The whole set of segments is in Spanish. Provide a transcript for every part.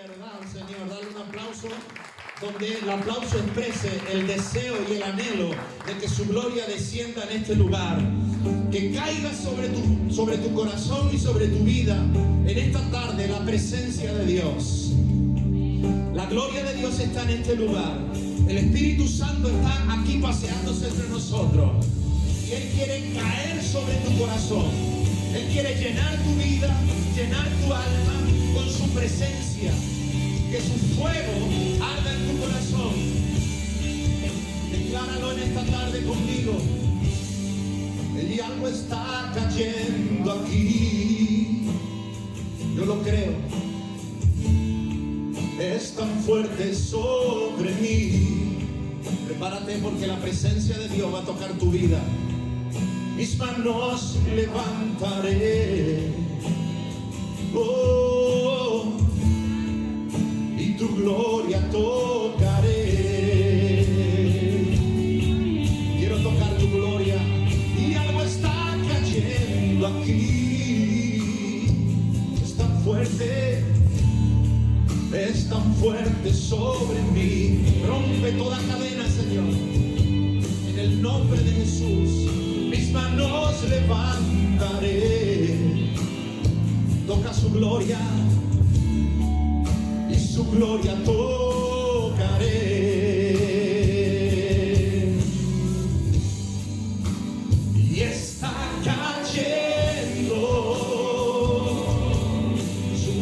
verdad al Señor. Dale un aplauso donde el aplauso exprese el deseo y el anhelo de que su gloria descienda en este lugar. Que caiga sobre tu corazón y sobre tu vida en esta tarde la presencia de Dios. La gloria de Dios está en este lugar. El Espíritu Santo está aquí paseándose entre nosotros. Y Él quiere caer sobre tu corazón. Él quiere llenar tu vida, llenar tu alma con su presencia. Que su fuego arda en tu corazón. Decláralo en esta tarde conmigo. Y algo está cayendo aquí. Yo lo creo. Es tan fuerte sobre mí. Prepárate porque la presencia de Dios va a tocar tu vida. Mis manos levantaré. Oh, y tu gloria tocaré. Quiero tocar tu gloria. Y algo está cayendo aquí. Es tan fuerte. Es tan fuerte sobre mí. Rompe toda cadena, Señor. En el nombre de Jesús. Mis manos levantaré. Toca su gloria. Y su gloria tocaré. Y está cayendo su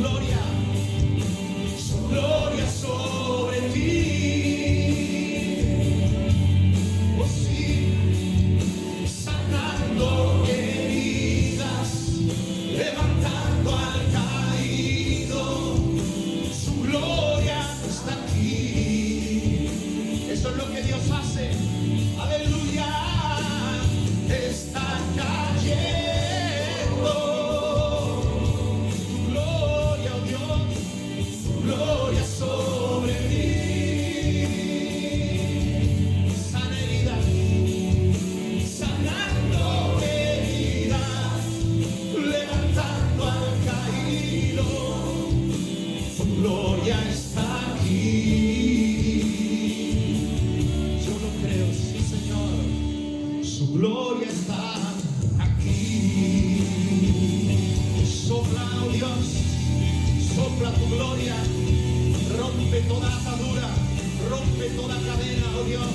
gloria sobre ti. Oh sí, sanando heridas, levantando al caído. Su gloria está aquí. Eso es lo que Dios hace. Aleluya. Está cayendo tu gloria, oh Dios. Gloria sobre mí. Sana herida, sanando heridas, levantando al caído. Su gloria está aquí. Yo lo creo, sí, Señor. Su gloria está aquí. Sopla, oh Dios. Sopla tu gloria, rompe toda atadura, rompe toda cadena, oh Dios.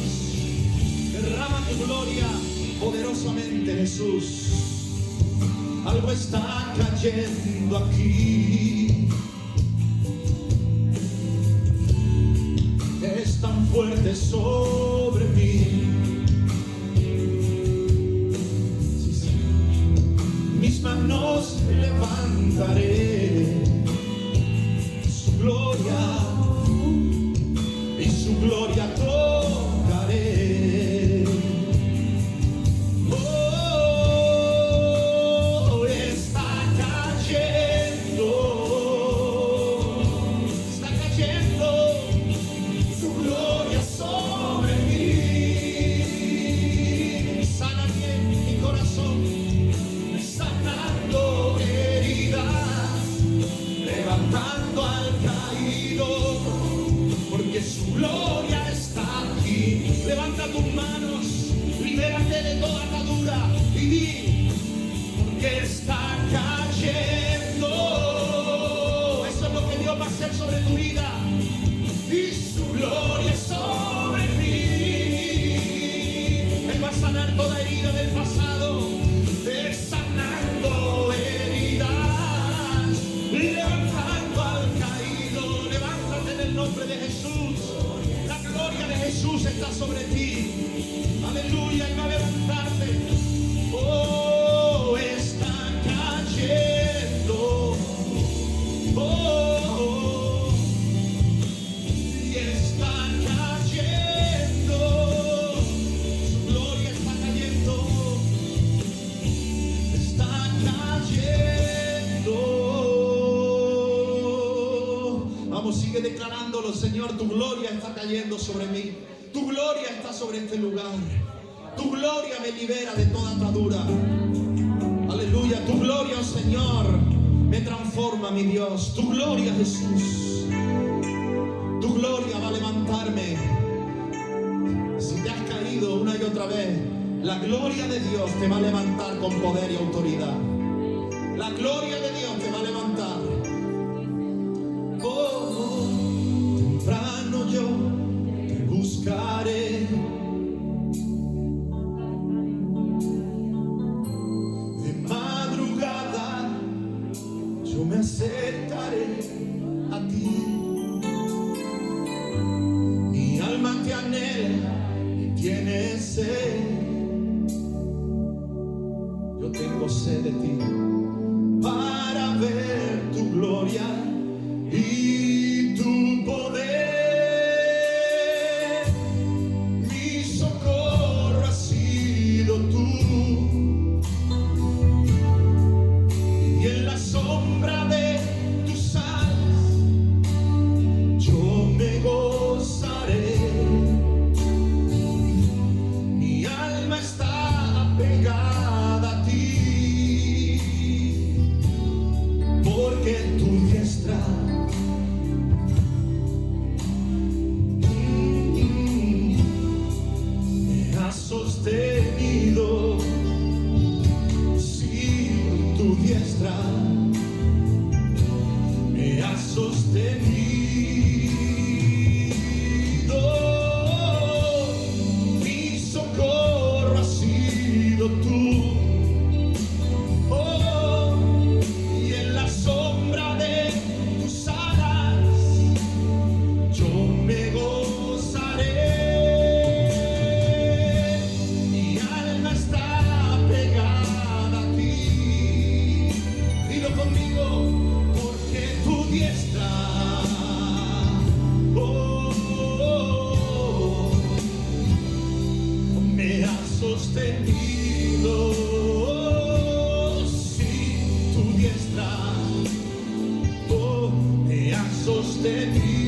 Derrama tu gloria poderosamente, Jesús. Algo está cayendo aquí. Es tan fuerte sobre mí. Sí, sí. Mis manos levantaré. Gloria y su gloria tocaré. Oh, está cayendo su gloria sobre mí. Sana bien mi corazón, sanando heridas, levantando al caído, porque su gloria está aquí. Levanta tus manos, libérate de toda atadura y di, porque está cayendo. Eso es lo que Dios va a hacer sobre tu vida. Y su gloria sobre mí. Él va a sanar toda herida del pasado. Sanando heridas, levantando al caído. Levántate en el nombre de Jesús. La gloria de Jesús está sobre ti. Aleluya, y va a levantarte. Oh, está cayendo. Oh, y está cayendo. Su gloria está cayendo. Está cayendo. Vamos, sigue declarándolo, Señor. Tu gloria está cayendo sobre mí. Tu gloria está sobre este lugar. Tu gloria me libera de toda atadura. Aleluya. Tu gloria, oh Señor, me transforma, mi Dios. Tu gloria, Jesús. Tu gloria va a levantarme. Si te has caído una y otra vez, la gloria de Dios te va a levantar con poder y autoridad. La gloria de Dios te va a levantar. Oh, temprano yo te buscaré. De madrugada yo me acercaré a ti. Mi alma te anhela y tiene sed. Yo tengo sed de ti para ver tu gloria y tu poder. Mi socorro ha sido tú, y en la sombra de tus alas yo me gozaré. Mi alma está pegada a ti, porque tu diestra me ha sostenido. Sí, tu diestra me ha sostenido. Mi socorro ha sido tú. Oh, y en la sombra de tus alas yo me gozaré. Mi alma está pegada a ti. Dilo conmigo, porque tu diestra, oh, me ha sostenido. Sí, tu diestra, oh, me ha sostenido.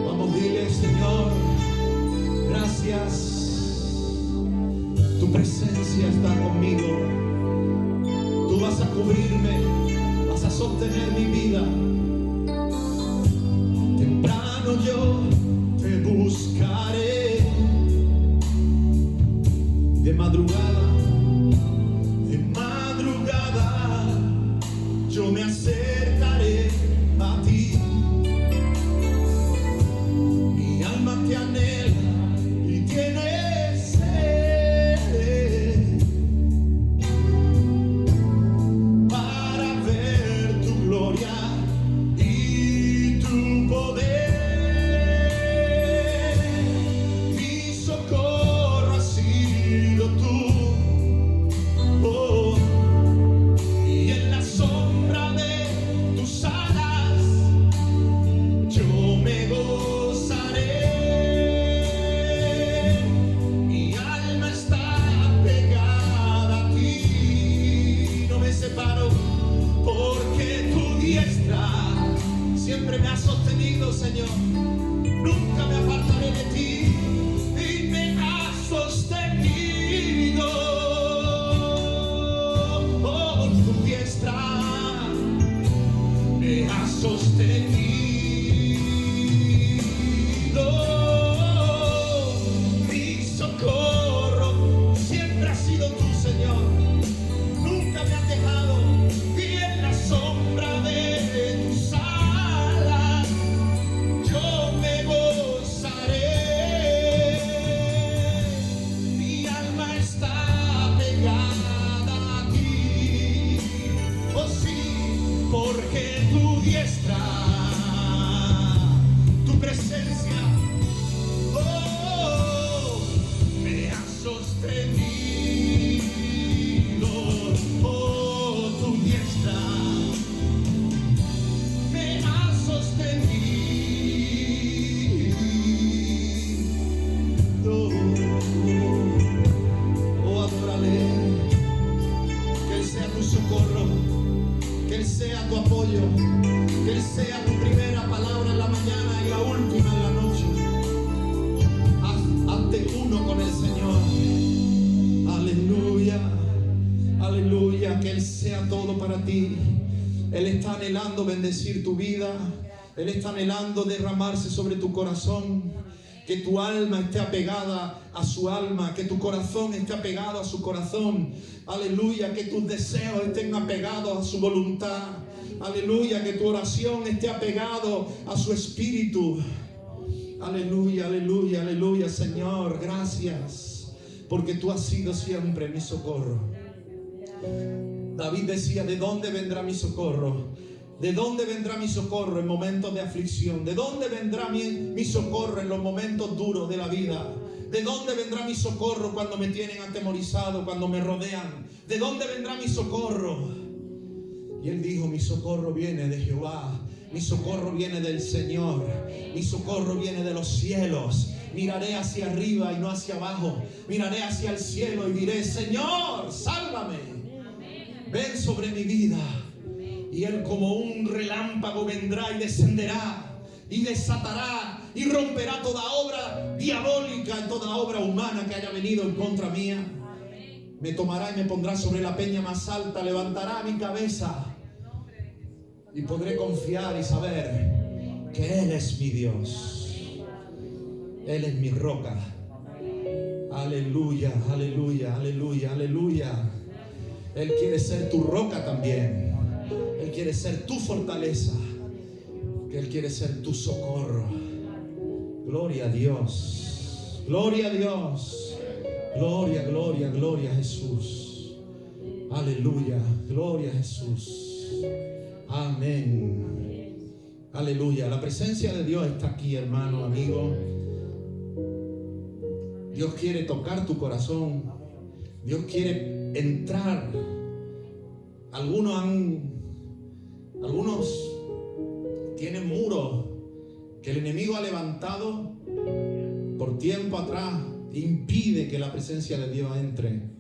Vamos, dile, Señor, gracias. Tu presencia está conmigo. Tú vas a cubrirme, vas a sostener mi vida. Temprano yo te buscaré. De madrugada yo me acercaré a ti. Mi alma te anhela y tiene sed para ver tu gloria y tu poder. Mi socorro ha sido tú. Él sea todo para ti. Él está anhelando bendecir tu vida. Él está anhelando derramarse sobre tu corazón. Que tu alma esté apegada a su alma, que tu corazón esté apegado a su corazón. Aleluya, que tus deseos estén apegados a su voluntad. Aleluya, que tu oración esté apegado a su espíritu. Aleluya, aleluya, aleluya, Señor, gracias, porque tú has sido siempre mi socorro. David decía, ¿de dónde vendrá mi socorro? ¿De dónde vendrá mi socorro en momentos de aflicción? ¿De dónde vendrá mi socorro en los momentos duros de la vida? ¿De dónde vendrá mi socorro cuando me tienen atemorizado, cuando me rodean? ¿De dónde vendrá mi socorro? Y él dijo, mi socorro viene de Jehová. Mi socorro viene del Señor. Mi socorro viene de los cielos. Miraré hacia arriba y no hacia abajo. Miraré hacia el cielo y diré, Señor, sálvame. Ven sobre mi vida. Y Él como un relámpago vendrá y descenderá y desatará y romperá toda obra diabólica, toda obra humana que haya venido en contra mía. Me tomará y me pondrá sobre la peña más alta, levantará mi cabeza y podré confiar y saber que Él es mi Dios. Él es mi roca. Aleluya, aleluya, aleluya, aleluya. Él quiere ser tu roca también. Él quiere ser tu fortaleza. Él quiere ser tu socorro. Gloria a Dios. Gloria a Dios. Gloria, gloria, gloria a Jesús. Aleluya. Gloria a Jesús. Amén. Aleluya. La presencia de Dios está aquí, hermano, amigo. Dios quiere tocar tu corazón. Dios quiere entrar. Algunos tienen muros que el enemigo ha levantado por tiempo atrás, impide que la presencia de Dios entre.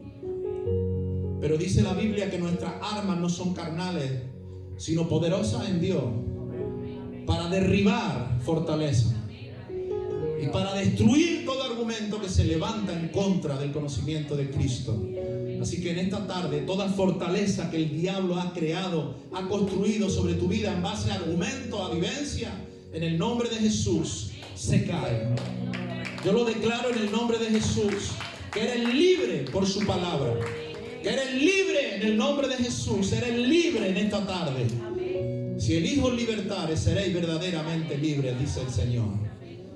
Pero dice la Biblia que nuestras armas no son carnales, sino poderosas en Dios para derribar fortaleza y para destruir todo argumento que se levanta en contra del conocimiento de Cristo. Así que en esta tarde, toda fortaleza que el diablo ha creado, ha construido sobre tu vida en base a argumentos, a vivencia, en el nombre de Jesús, se cae. Yo lo declaro en el nombre de Jesús, que eres libre por su palabra, que eres libre en el nombre de Jesús, eres libre en esta tarde. Si el Hijo libertare, seréis verdaderamente libres, dice el Señor.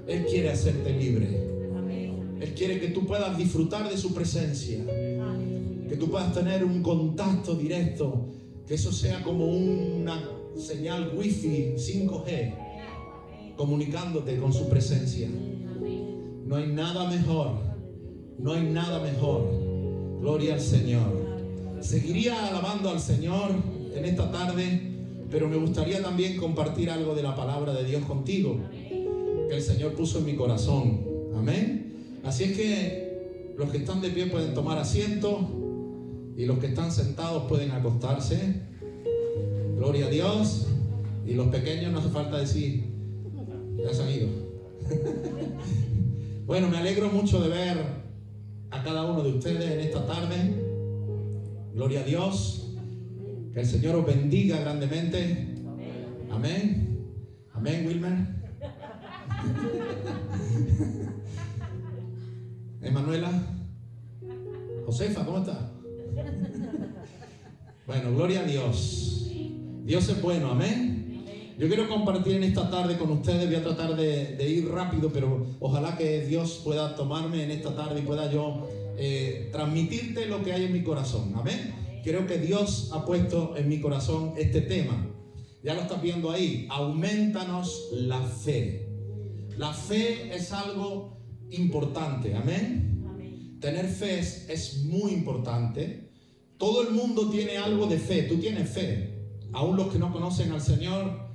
Él quiere hacerte libre. Él quiere que tú puedas disfrutar de su presencia, que tú puedas tener un contacto directo, que eso sea como una señal wifi 5G, comunicándote con su presencia. No hay nada mejor, no hay nada mejor. Gloria al Señor. Seguiría alabando al Señor en esta tarde, pero me gustaría también compartir algo de la palabra de Dios contigo, que el Señor puso en mi corazón. Amén. Así es que los que están de pie pueden tomar asiento y los que están sentados pueden acostarse. Gloria a Dios. Y los pequeños no hace falta decir, ya se han ido. Bueno, me alegro mucho de ver a cada uno de ustedes en esta tarde. Gloria a Dios. Que el Señor os bendiga grandemente. Amén. Amén, Wilmer. Emanuela. Josefa, ¿cómo estás? Bueno, gloria a Dios. Dios es bueno, amén. Yo quiero compartir en esta tarde con ustedes. Voy a tratar de ir rápido, pero ojalá que Dios pueda tomarme en esta tarde y pueda yo transmitirte lo que hay en mi corazón, amén. Creo que Dios ha puesto en mi corazón este tema. Ya lo estás viendo ahí. Aumentanos la fe. La fe es algo importante, amén. Tener fe es muy importante. Todo el mundo tiene algo de fe. Tú tienes fe. Aún los que no conocen al Señor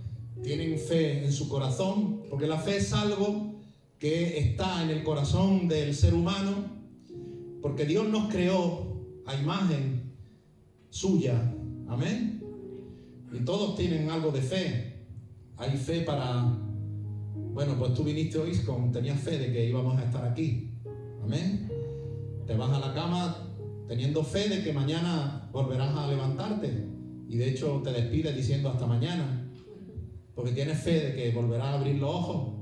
tienen fe en su corazón, porque la fe es algo que está en el corazón del ser humano, porque Dios nos creó a imagen suya, amén. Y todos tienen algo de fe. Hay fe para, bueno, pues tú viniste hoy tenías fe de que íbamos a estar aquí, amén. Te vas a la cama teniendo fe de que mañana volverás a levantarte. Y de hecho te despides diciendo hasta mañana, porque tienes fe de que volverás a abrir los ojos.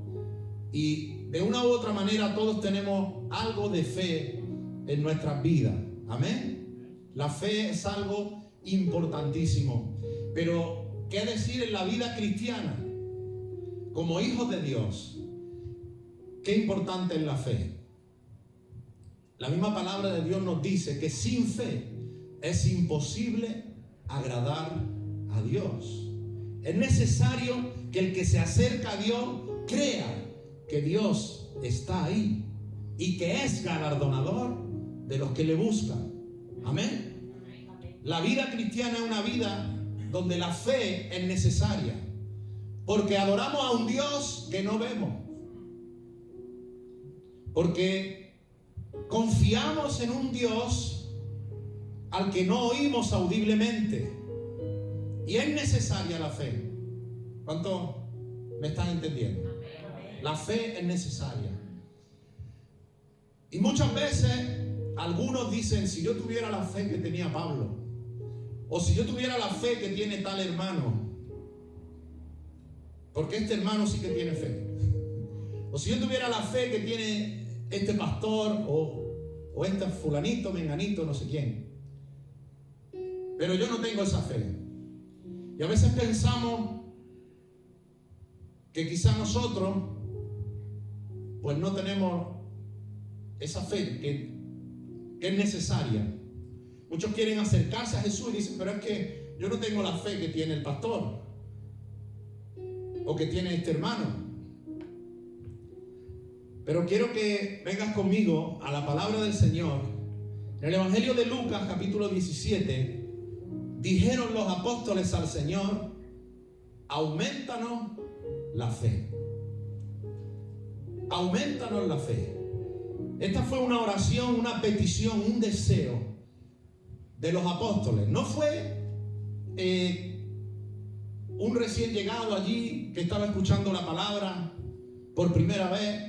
Y de una u otra manera todos tenemos algo de fe en nuestras vidas. Amén. La fe es algo importantísimo. Pero, ¿qué decir en la vida cristiana? Como hijos de Dios, ¿qué importante es la fe? La misma palabra de Dios nos dice que sin fe es imposible agradar a Dios. Es necesario que el que se acerca a Dios crea que Dios está ahí y que es galardonador de los que le buscan. Amén. La vida cristiana es una vida donde la fe es necesaria, porque adoramos a un Dios que no vemos, porque confiamos en un Dios al que no oímos audiblemente, y es necesaria la fe. ¿Cuántos me están entendiendo? La fe es necesaria. Y muchas veces algunos dicen: si yo tuviera la fe que tenía Pablo, o si yo tuviera la fe que tiene tal hermano, porque este hermano sí que tiene fe, o si yo tuviera la fe que tiene este pastor, o este fulanito, menganito, no sé quién, pero yo no tengo esa fe. Y a veces pensamos que quizás nosotros pues no tenemos esa fe que es necesaria. Muchos quieren acercarse a Jesús y dicen: pero es que yo no tengo la fe que tiene el pastor o que tiene este hermano. Pero quiero que vengas conmigo a la palabra del Señor. En el Evangelio de Lucas, capítulo 17, dijeron los apóstoles al Señor: aumentanos la fe. Aumentanos la fe. Esta fue una oración, una petición, un deseo de los apóstoles. No fue un recién llegado allí que estaba escuchando la palabra por primera vez.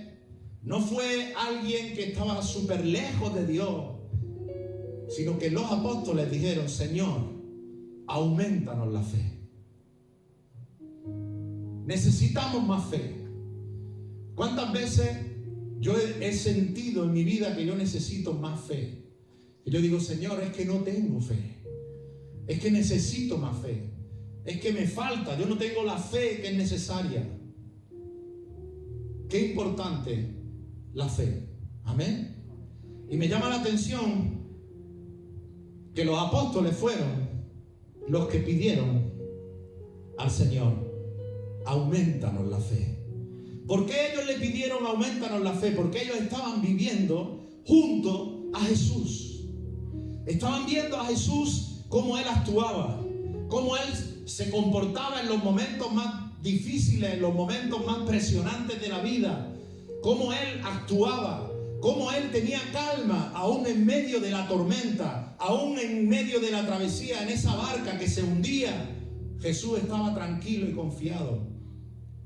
No fue alguien que estaba súper lejos de Dios, sino que los apóstoles dijeron: Señor, aumentanos la fe. Necesitamos más fe. ¿Cuántas veces yo he sentido en mi vida que yo necesito más fe? Y yo digo: Señor, es que no tengo fe, es que necesito más fe, es que me falta, yo no tengo la fe que es necesaria. Qué importante la fe. Amén. Y me llama la atención que los apóstoles fueron los que pidieron al Señor: aumentanos la fe. ¿Por qué ellos le pidieron aumentanos la fe? Porque ellos estaban viviendo junto a Jesús. Estaban viendo a Jesús cómo Él actuaba, cómo Él se comportaba en los momentos más difíciles, en los momentos más presionantes de la vida, cómo Él actuaba, cómo Él tenía calma aún en medio de la tormenta, aún en medio de la travesía en esa barca que se hundía. Jesús estaba tranquilo y confiado,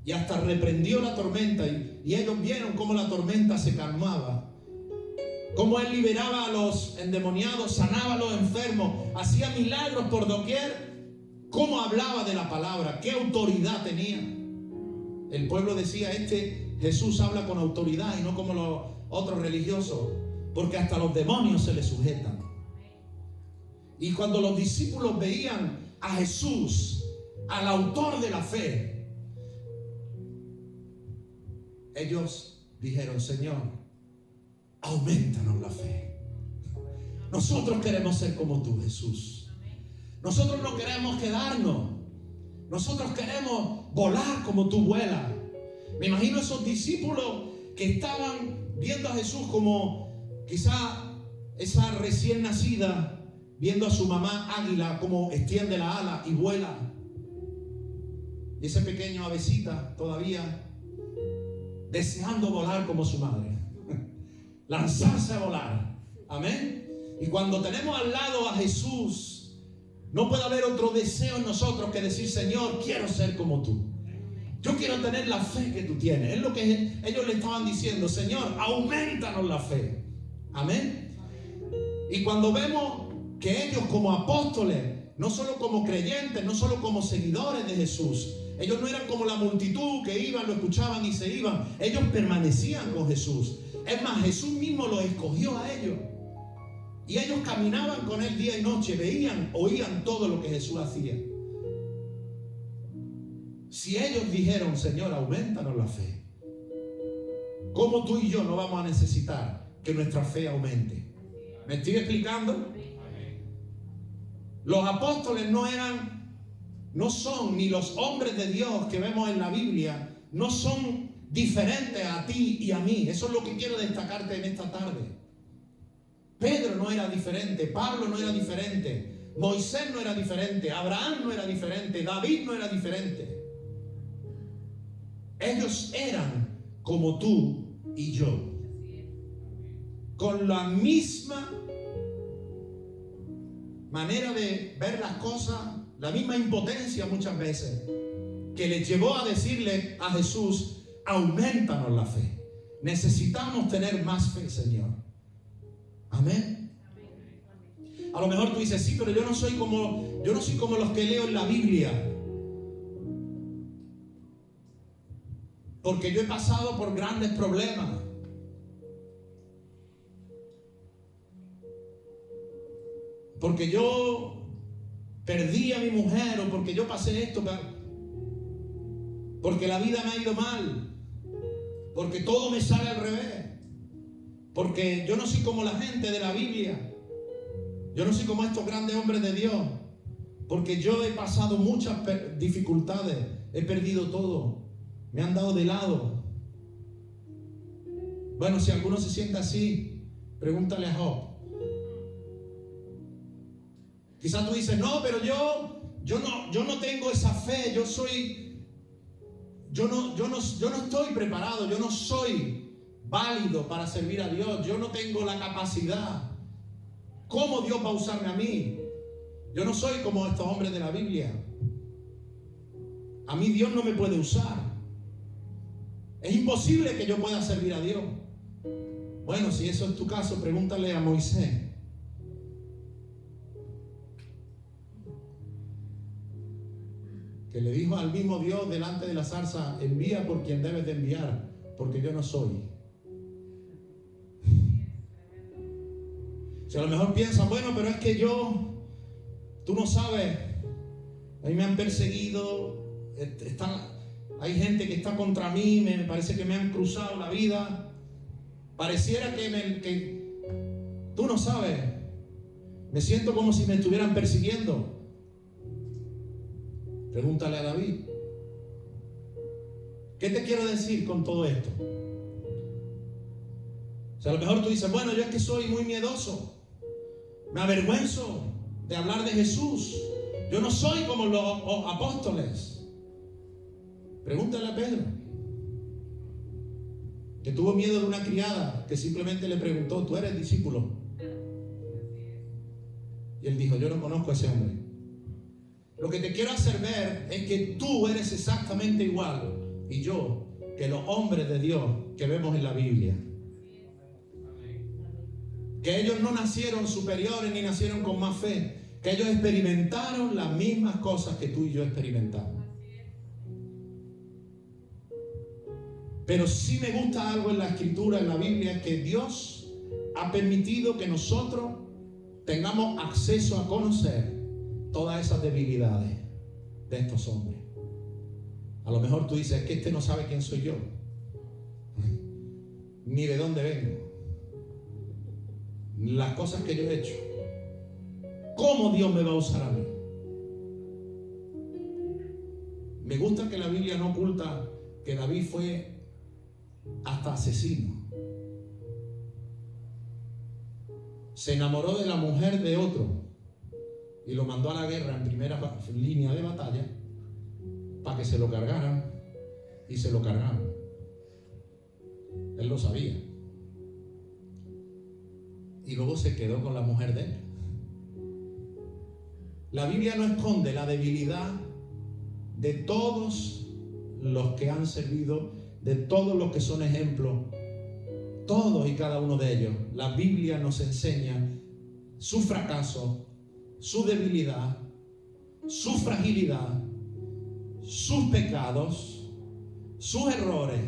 y hasta reprendió la tormenta, y ellos vieron cómo la tormenta se calmaba, cómo Él liberaba a los endemoniados, sanaba a los enfermos, hacía milagros por doquier, cómo hablaba de la palabra, qué autoridad tenía. El pueblo decía: este Jesús habla con autoridad y no como los otros religiosos, porque hasta los demonios se le sujetan. Y cuando los discípulos veían a Jesús, al autor de la fe, ellos dijeron: Señor, aumentanos la fe. Nosotros queremos ser como tú, Jesús. Nosotros no queremos quedarnos. Nosotros queremos volar como tú vuelas. Me imagino esos discípulos que estaban viendo a Jesús como quizá esa recién nacida viendo a su mamá águila como extiende la ala y vuela. Y ese pequeño avecita todavía deseando volar como su madre, lanzarse a volar. Amén. Y cuando tenemos al lado a Jesús, no puede haber otro deseo en nosotros que decir: Señor, quiero ser como tú. Yo quiero tener la fe que tú tienes. Es lo que ellos le estaban diciendo: Señor, aumentanos la fe. Amén. Y cuando vemos que ellos como apóstoles, no solo como creyentes, no solo como seguidores de Jesús, ellos no eran como la multitud que iban, lo escuchaban y se iban. Ellos permanecían con Jesús. Es más, Jesús mismo los escogió a ellos. Y ellos caminaban con él día y noche, veían, oían todo lo que Jesús hacía. Si ellos dijeron, Señor, aumentanos la fe, ¿cómo tú y yo no vamos a necesitar que nuestra fe aumente? ¿Me estoy explicando? Los apóstoles no son ni los hombres de Dios que vemos en la Biblia, no son diferentes a ti y a mí. Eso es lo que quiero destacarte en esta tarde. Pedro no era diferente, Pablo no era diferente, Moisés no era diferente, Abraham no era diferente, David no era diferente. Ellos eran como tú y yo, con la misma manera de ver las cosas, la misma impotencia muchas veces, que les llevó a decirle a Jesús, aumentanos la fe. Necesitamos tener más fe, Señor. Amén. A lo mejor tú dices, sí, pero yo no soy como los que leo en la Biblia, porque yo he pasado por grandes problemas. Porque yo perdí a mi mujer, o porque yo pasé esto, porque la vida me ha ido mal, porque todo me sale al revés, porque yo no soy como la gente de la Biblia, yo no soy como estos grandes hombres de Dios, porque yo he pasado muchas dificultades, he perdido todo, me han dado de lado. Bueno, si alguno se siente así, pregúntale a Job. Quizás tú dices, no, pero yo no tengo esa fe, yo no estoy preparado, yo no soy válido para servir a Dios, yo no tengo la capacidad. ¿Cómo Dios va a usarme a mí? Yo no soy como estos hombres de la Biblia. A mí Dios no me puede usar. Es imposible que yo pueda servir a Dios. Bueno, si eso es tu caso, pregúntale a Moisés. Que le dijo al mismo Dios delante de la zarza, envía por quien debes de enviar, porque yo no soy. Si a lo mejor piensan, bueno, pero es que tú no sabes, a mí me han perseguido, hay gente que está contra mí, me parece que me han cruzado la vida, pareciera que tú no sabes, me siento como si me estuvieran persiguiendo. Pregúntale a David. ¿Qué te quiero decir con todo esto? O sea, a lo mejor tú dices, bueno, yo es que soy muy miedoso, me avergüenzo de hablar de Jesús, yo no soy como los apóstoles. Pregúntale a Pedro, que tuvo miedo de una criada que simplemente le preguntó, ¿tú eres discípulo? Y él dijo, yo no conozco a ese hombre. Lo que te quiero hacer ver es que tú eres exactamente igual, y yo, que los hombres de Dios que vemos en la Biblia. Que ellos no nacieron superiores ni nacieron con más fe, que ellos experimentaron las mismas cosas que tú y yo experimentamos. Pero sí me gusta algo en la Escritura, en la Biblia, que Dios ha permitido que nosotros tengamos acceso a conocer todas esas debilidades de estos hombres. A lo mejor tú dices, es que este no sabe quién soy yo, ni de dónde vengo, las cosas que yo he hecho. ¿Cómo Dios me va a usar a mí? Me gusta que la Biblia no oculta que David fue hasta asesino. Se enamoró de la mujer de otro y lo mandó a la guerra en primera línea de batalla para que se lo cargaran, y se lo cargaron. Él lo sabía. Y luego se quedó con la mujer de él. La Biblia no esconde la debilidad de todos los que han servido, de todos los que son ejemplos todos y cada uno de ellos, la Biblia nos enseña su fracaso, su debilidad, su fragilidad, sus pecados, sus errores.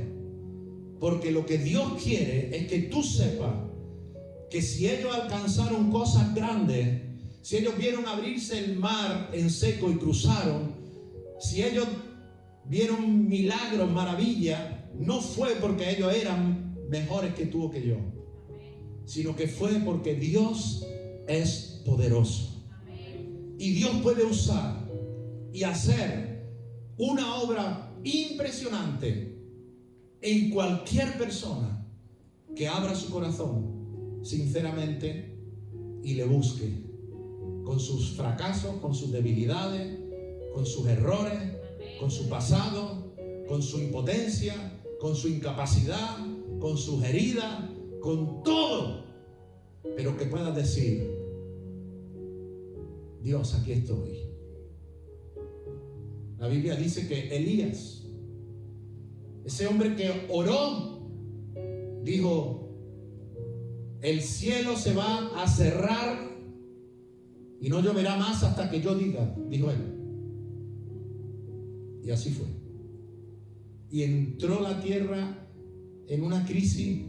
Porque lo que Dios quiere es que tú sepas que si ellos alcanzaron cosas grandes, si ellos vieron abrirse el mar en seco y cruzaron, si ellos vieron milagros, maravillas, no fue porque ellos eran mejores que tú o que yo, sino que fue porque Dios es poderoso. Y Dios puede usar y hacer una obra impresionante en cualquier persona que abra su corazón sinceramente y le busque, con sus fracasos, con sus debilidades, con sus errores, con su pasado, con su impotencia, con su incapacidad, con sus heridas, con todo, pero que puedas decir: Dios, aquí estoy. La Biblia dice que Elías, ese hombre que oró, dijo: el cielo se va a cerrar y no lloverá más hasta que yo diga, dijo él. Y así fue. Y entró la tierra en una crisis,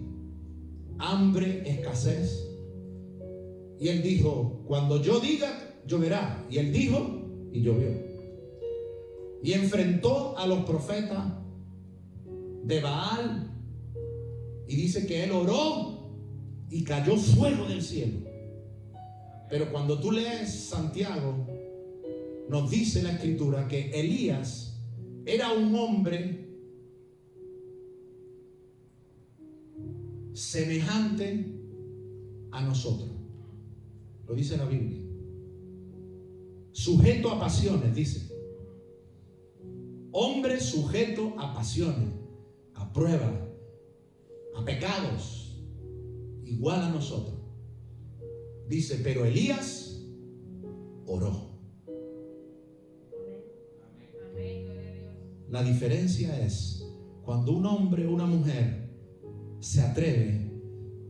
hambre, escasez. Y él dijo: cuando yo diga, lloverá. Y él dijo, y llovió. Y enfrentó a los profetas de Baal. Y dice que él oró y cayó fuego del cielo. Pero cuando tú lees Santiago, nos dice la Escritura que Elías era un hombre semejante a nosotros. Lo dice la Biblia. Sujeto a pasiones, dice. Hombre sujeto a pasiones, a pruebas, a pecados, igual a nosotros. Dice, pero Elías oró. La diferencia es cuando un hombre o una mujer se atreve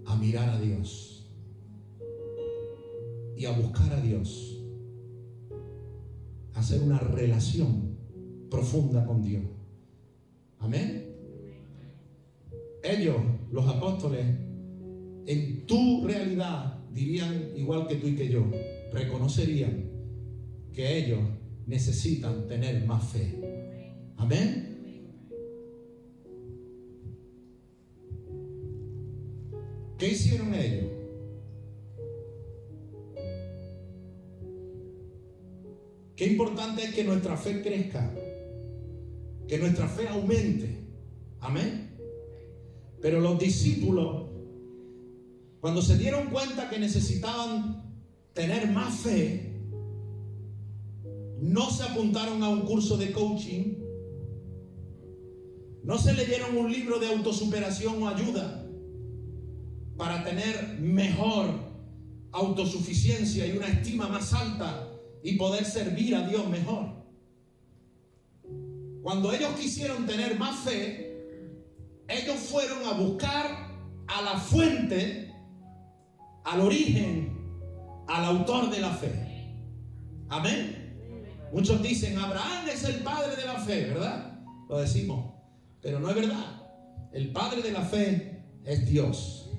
a mirar a Dios y a buscar a Dios, a hacer una relación profunda con Dios. Amén. Ellos, los apóstoles, en tu realidad dirían igual que tú y que yo, reconocerían que ellos necesitan tener más fe. Amén. ¿Qué hicieron ellos? Qué importante es que nuestra fe crezca, que nuestra fe aumente. Amén. Pero los discípulos, cuando se dieron cuenta que necesitaban tener más fe, no se apuntaron a un curso de coaching, no se leyeron un libro de autosuperación o ayuda para tener mejor autosuficiencia y una estima más alta y poder servir a Dios mejor. Cuando ellos quisieron tener más fe, ellos fueron a buscar a la fuente, al origen, al autor de la fe. Amén. Muchos dicen, Abraham es el padre de la fe, ¿verdad? Lo decimos, pero no es verdad. El padre de la fe es Dios.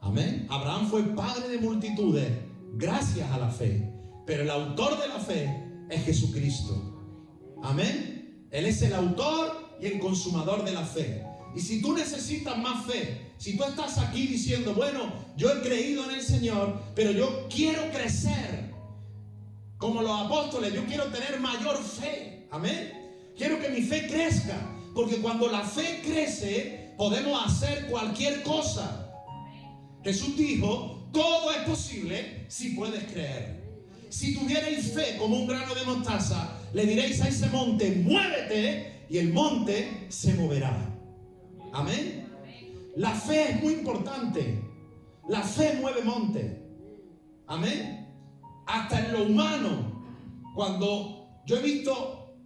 Amén. Abraham fue padre de multitudes gracias a la fe, pero el autor de la fe es Jesucristo. Amén. Él es el autor y el consumador de la fe. Y si tú necesitas más fe, si tú estás aquí diciendo, bueno, yo he creído en el Señor, pero yo quiero crecer como los apóstoles, yo quiero tener mayor fe. Amén. Quiero que mi fe crezca, porque cuando la fe crece, podemos hacer cualquier cosa. Jesús dijo, todo es posible si puedes creer. Si tuvierais fe como un grano de mostaza, le diréis a ese monte, muévete, y el monte se moverá. Amén. La fe es muy importante. La fe mueve monte. Amén. Hasta en lo humano. Cuando yo he visto,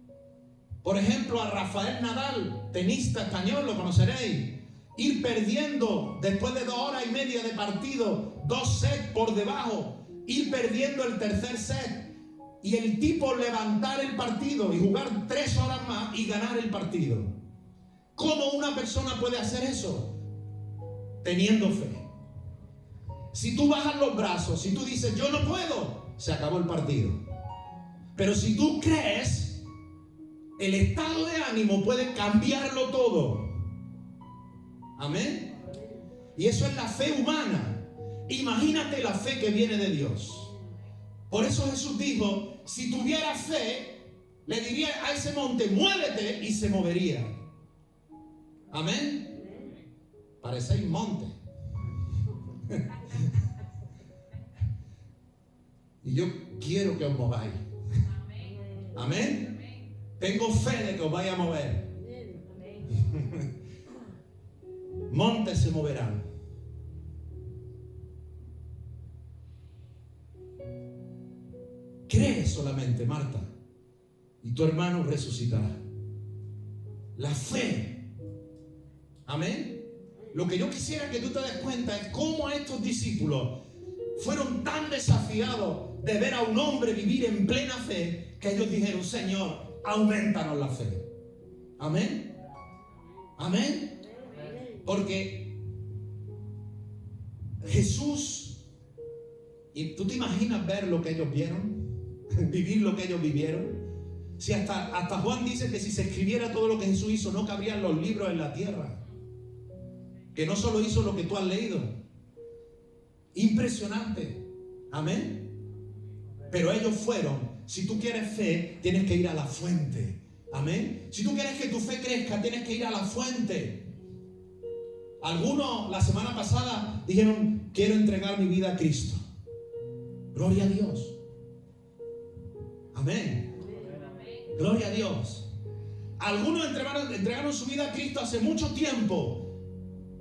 por ejemplo, a Rafael Nadal, tenista español, lo conoceréis. ir perdiendo después de 2 horas y media de partido, 2 sets por debajo, ir perdiendo el tercer set y el tipo levantar el partido y jugar 3 horas más y ganar el partido. ¿Cómo una persona puede hacer eso? Teniendo fe. Si tú bajas los brazos, si tú dices yo no puedo, se acabó el partido. Pero si tú crees, el estado de ánimo puede cambiarlo todo. Amén. Y eso es la fe humana. Imagínate la fe que viene de Dios. Por eso Jesús dijo, si tuviera fe, le diría a ese monte, muévete, y se movería. Amén. Parecéis monte. Y yo quiero que os mováis. Amén. Tengo fe de que os vaya a mover. Montes se moverán. Cree solamente, Marta, y tu hermano resucitará. La fe. Amén. Lo que yo quisiera que tú te des cuenta es cómo estos discípulos fueron tan desafiados de ver a un hombre vivir en plena fe, que ellos dijeron, Señor, aumentanos la fe. Amén. Amén. Porque Jesús, y tú te imaginas ver lo que ellos vieron, vivir lo que ellos vivieron. Si hasta Juan dice que si se escribiera todo lo que Jesús hizo, no cabrían los libros en la tierra. Que no solo hizo lo que tú has leído. Impresionante. Amén. Pero ellos fueron. Si tú quieres fe, tienes que ir a la fuente. Amén. Si tú quieres que tu fe crezca, tienes que ir a la fuente. Algunos la semana pasada dijeron, quiero entregar mi vida a Cristo. Gloria a Dios. Amén. Gloria a Dios. Algunos entregaron su vida a Cristo hace mucho tiempo,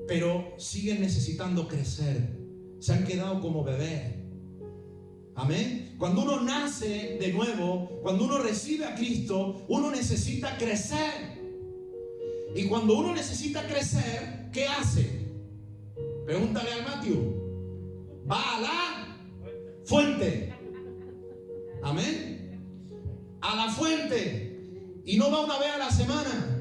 pero siguen necesitando crecer. Se han quedado como bebés. Amén. Cuando uno nace de nuevo, cuando uno recibe a Cristo, uno necesita crecer. Y cuando uno necesita crecer, ¿qué hace? Pregúntale al Matthew. Va a la fuente. Amén. A la fuente. Y no va una vez a la semana.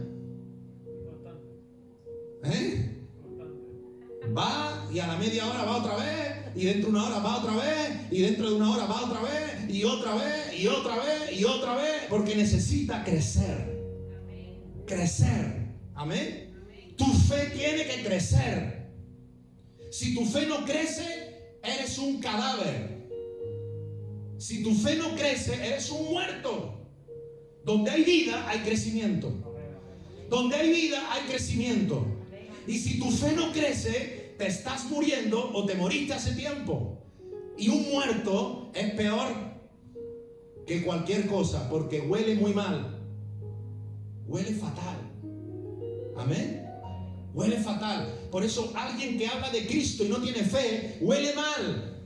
Va y a la media hora va otra vez. Y dentro de una hora va otra vez. Y dentro de una hora va otra vez. Y otra vez. Y otra vez. Y otra vez. Porque necesita crecer. Crecer. Amén. Tu fe tiene que crecer. Si tu fe no crece, eres un cadáver. Si tu fe no crece, eres un muerto. Donde hay vida, hay crecimiento. Donde hay vida, hay crecimiento. Y si tu fe no crece, te estás muriendo o te moriste hace tiempo. Y un muerto es peor que cualquier cosa, porque huele muy mal. Huele fatal. Amén. Huele fatal. Por eso alguien que habla de Cristo y no tiene fe, huele mal.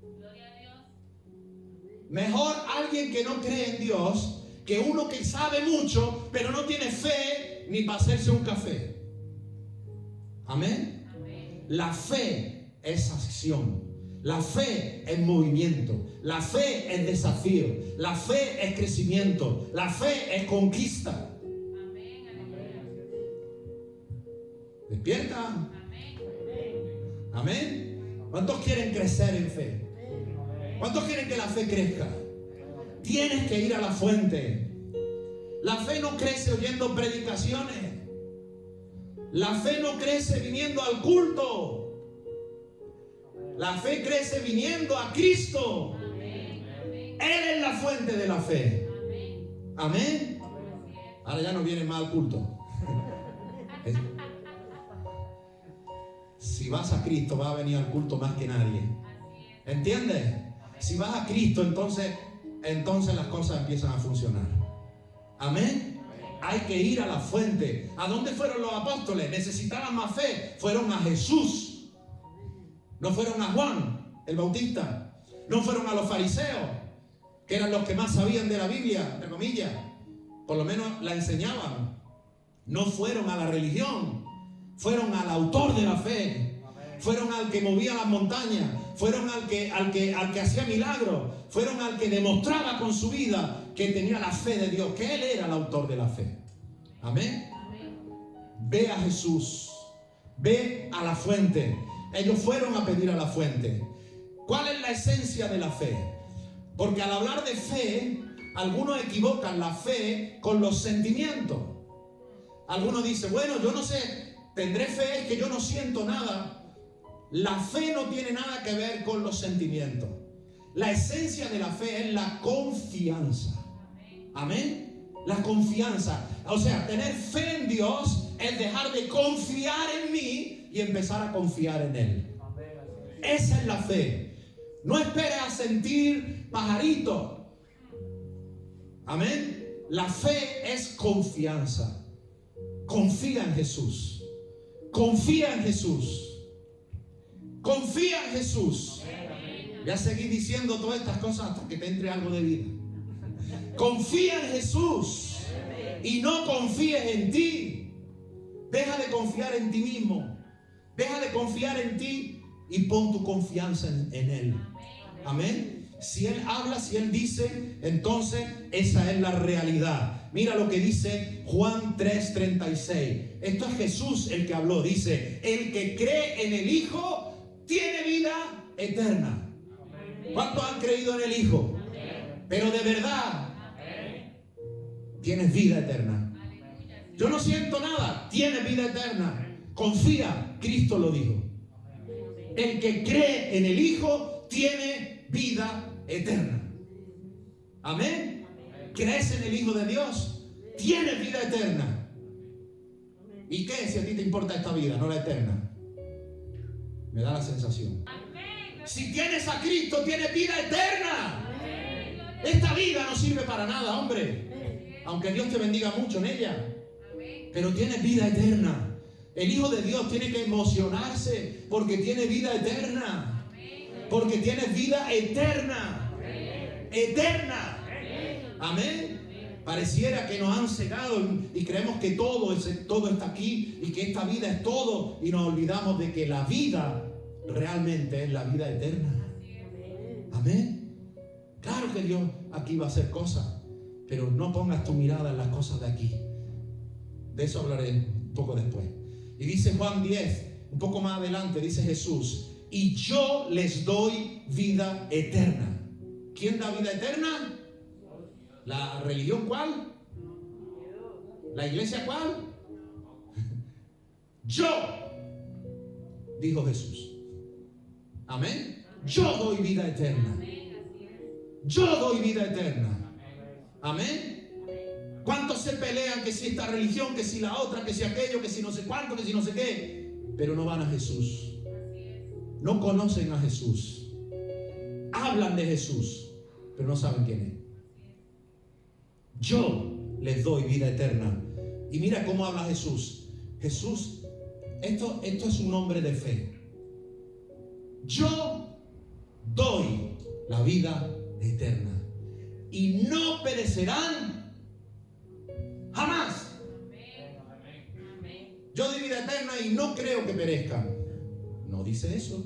Gloria a Dios. Mejor alguien que no cree en Dios que uno que sabe mucho, pero no tiene fe ni para hacerse un café. Amén. Amén. La fe es acción. La fe es movimiento. La fe es desafío. La fe es crecimiento. La fe es conquista. Amén. Aleluya. Despierta. Amén. Amén. ¿Cuántos quieren crecer en fe? ¿Cuántos quieren que la fe crezca? Tienes que ir a la fuente. La fe no crece oyendo predicaciones. La fe no crece viniendo al culto. La fe crece viniendo a Cristo. Amén. Amén. Él es la fuente de la fe. Amén. Amén. Ahora ya no viene más al culto. Si vas a Cristo, vas a venir al culto más que nadie. ¿Entiendes? Si vas a Cristo, entonces las cosas empiezan a funcionar. Amén. Hay que ir a la fuente. ¿A dónde fueron los apóstoles? Necesitaban más fe. Fueron a Jesús. No fueron a Juan el Bautista. No fueron a los fariseos, que eran los que más sabían de la Biblia, entre comillas. Por lo menos la enseñaban. No fueron a la religión. fueron al autor de la fe, fueron al que movía las montañas, fueron al que hacía milagros, fueron al que demostraba con su vida que tenía la fe de Dios, que Él era el autor de la fe. Amén. Ve a Jesús, ve a la fuente. Ellos fueron a pedir a la fuente. ¿Cuál es la esencia de la fe? Porque al hablar de fe, algunos equivocan la fe con los sentimientos. Algunos dicen, bueno, yo no sé, tendré fe, es que yo no siento nada. La fe no tiene nada que ver con los sentimientos. La esencia de la fe es la confianza. Amén. La confianza. O sea, tener fe en Dios es dejar de confiar en mí y empezar a confiar en Él. Esa es la fe. No esperes a sentir pajarito. Amén. La fe es confianza. Confía en Jesús. Confía en Jesús. Confía en Jesús. Voy a seguir diciendo todas estas cosas hasta que te entre algo de vida. Confía en Jesús y no confíes en ti. Deja de confiar en ti mismo. Deja de confiar en ti y pon tu confianza en Él. Amén. Si Él habla, si Él dice, entonces esa es la realidad. Mira lo que dice Juan 3:36. Esto es Jesús el que habló. Dice, el que cree en el Hijo tiene vida eterna. ¿Cuántos han creído en el Hijo? Pero de verdad tienes vida eterna. Yo no siento nada, tienes vida eterna. Confía, Cristo lo dijo. El que cree en el Hijo tiene vida eterna. Amén. ¿Crees en el Hijo de Dios? Tienes vida eterna. ¿Y qué si a ti te importa esta vida, no la eterna? Me da la sensación. Si tienes a Cristo, tienes vida eterna. Esta vida no sirve para nada, hombre. Aunque Dios te bendiga mucho en ella. Pero tienes vida eterna. El Hijo de Dios tiene que emocionarse porque tiene vida eterna. Porque tienes vida eterna. Eterna. Amén. Pareciera que nos han cegado y creemos que todo está aquí y que esta vida es todo. Y nos olvidamos de que la vida realmente es la vida eterna. Amén. Claro que Dios aquí va a hacer cosas, pero no pongas tu mirada en las cosas de aquí. De eso hablaré un poco después. Y dice Juan 10, un poco más adelante, dice Jesús, y yo les doy vida eterna. ¿Quién da vida eterna? ¿La religión cuál? ¿La iglesia cuál? Yo, dijo Jesús. Amén. Yo doy vida eterna. Yo doy vida eterna. Amén. ¿Cuántos se pelean que si esta religión, que si la otra, que si aquello, que si no sé cuánto, que si no sé qué? Pero no van a Jesús. No conocen a Jesús. Hablan de Jesús, pero no saben quién es. Yo les doy vida eterna. Y mira cómo habla Jesús. Jesús, esto es un hombre de fe. Yo doy la vida eterna y no perecerán jamás. Yo doy vida eterna y no creo que perezcan. No dice eso.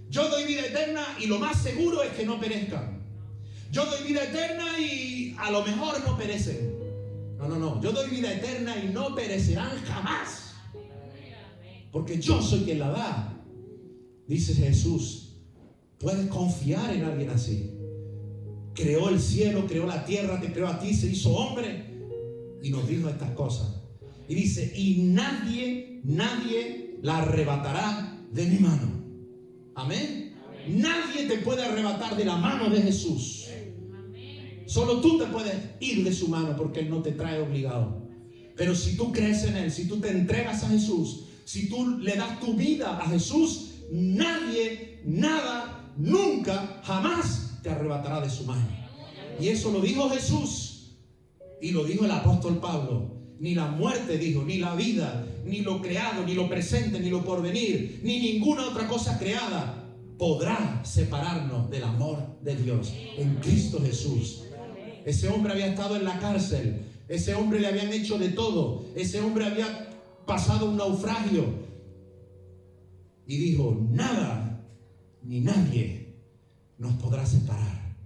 Yo doy vida eterna y lo más seguro es que no perezcan. Yo doy vida eterna y a lo mejor no perecen. No. Yo doy vida eterna y no perecerán jamás. Porque yo soy quien la da. Dice Jesús, puedes confiar en alguien así. Creó el cielo, creó la tierra, te creó a ti, se hizo hombre y nos dijo estas cosas. Y dice, y nadie la arrebatará de mi mano. Amén. Nadie te puede arrebatar de la mano de Jesús. Solo tú te puedes ir de su mano porque Él no te trae obligado. Pero si tú crees en Él, si tú te entregas a Jesús, si tú le das tu vida a Jesús, nadie, nada, nunca, jamás te arrebatará de su mano. Y eso lo dijo Jesús y lo dijo el apóstol Pablo. Ni la muerte dijo, ni la vida, ni lo creado, ni lo presente, ni lo porvenir, ni ninguna otra cosa creada podrá separarnos del amor de Dios en Cristo Jesús. Ese hombre había estado en la cárcel. Ese hombre le habían hecho de todo. Ese hombre había pasado un naufragio y dijo: nada ni nadie nos podrá separar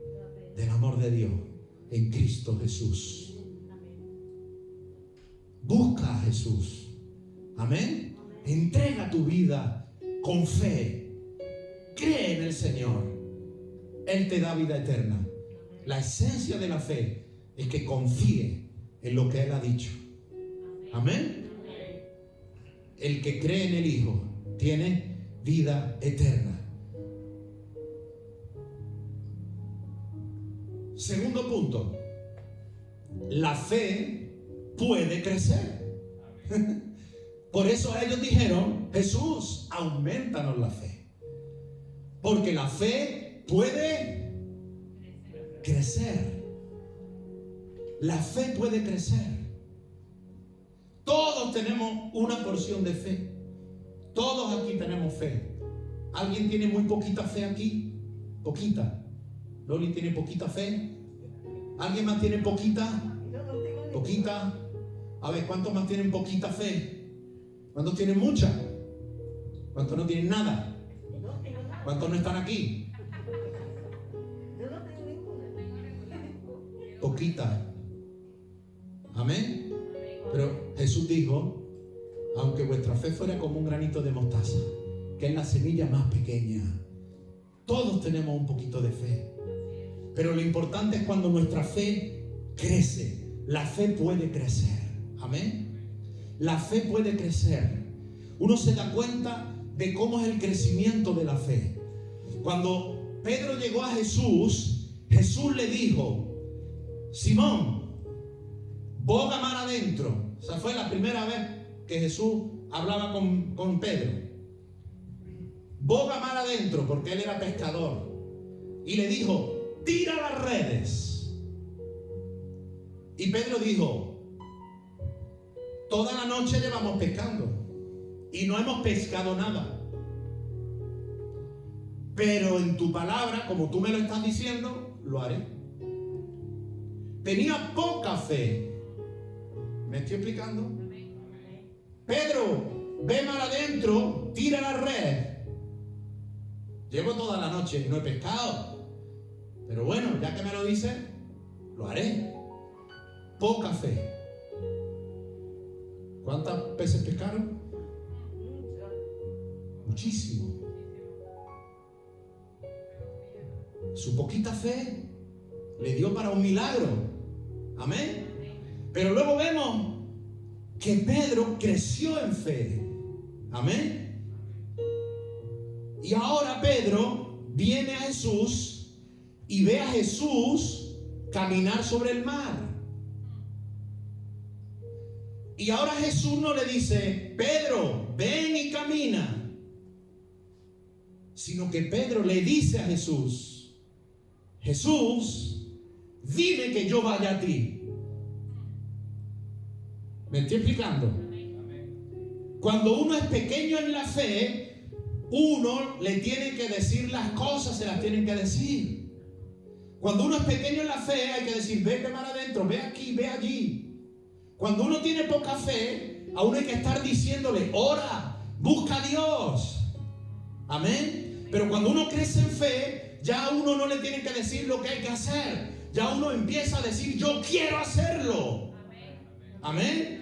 del amor de Dios en Cristo Jesús. Busca a Jesús. Amén. Entrega tu vida con fe. Cree en el Señor. Él te da vida eterna. La esencia de la fe es que confíe en lo que Él ha dicho. Amén. El que cree en el Hijo tiene vida eterna. Segundo punto, la fe puede crecer. Por eso ellos dijeron: Jesús, aumentanos la fe. Porque la fe puede crecer. La fe puede crecer. Todos tenemos una porción de fe. Todos aquí tenemos fe. ¿Alguien tiene muy poquita fe aquí? Poquita. Loli tiene poquita fe. ¿Alguien más tiene poquita? Poquita. A ver, ¿cuántos más tienen poquita fe? ¿Cuántos tienen mucha? ¿Cuántos no tienen nada? ¿Cuántos no están aquí? Poquita. Amén. Pero Jesús dijo: aunque vuestra fe fuera como un granito de mostaza, que es la semilla más pequeña. Todos tenemos un poquito de fe. Pero lo importante es cuando nuestra fe crece. La fe puede crecer. Amén. La fe puede crecer. Uno se da cuenta de cómo es el crecimiento de la fe. Cuando Pedro llegó a Jesús, Jesús le dijo: Simón, boga mar adentro. Esa fue la primera vez que Jesús hablaba con Pedro. Boga mar adentro, porque él era pescador. Y le dijo: tira las redes. Y Pedro dijo: toda la noche llevamos pescando y no hemos pescado nada. Pero en tu palabra, como tú me lo estás diciendo, lo haré. Tenía poca fe. ¿Me estoy explicando? Pedro, ve mar adentro, tira la red. Llevo toda la noche y no he pescado. Pero bueno, ya que me lo dice, lo haré. Poca fe. ¿Cuántas peces pescaron? Muchísimo. Su poquita fe le dio para un milagro. Amén. Pero luego vemos que Pedro creció en fe. Amén. Y ahora Pedro viene a Jesús y ve a Jesús caminar sobre el mar. Y ahora Jesús no le dice: Pedro, ven y camina. Sino que Pedro le dice a Jesús: Jesús, dime que yo vaya a ti. ¿Me estoy explicando? Cuando uno es pequeño en la fe, uno le tiene que decir las cosas, se las tienen que decir. Cuando uno es pequeño en la fe, hay que decir: vete mar adentro, ve aquí, ve allí. Cuando uno tiene poca fe, a uno hay que estar diciéndole: ora, busca a Dios. Amén. Pero cuando uno crece en fe, ya a uno no le tiene que decir lo que hay que hacer. Ya uno empieza a decir: yo quiero hacerlo. Amén.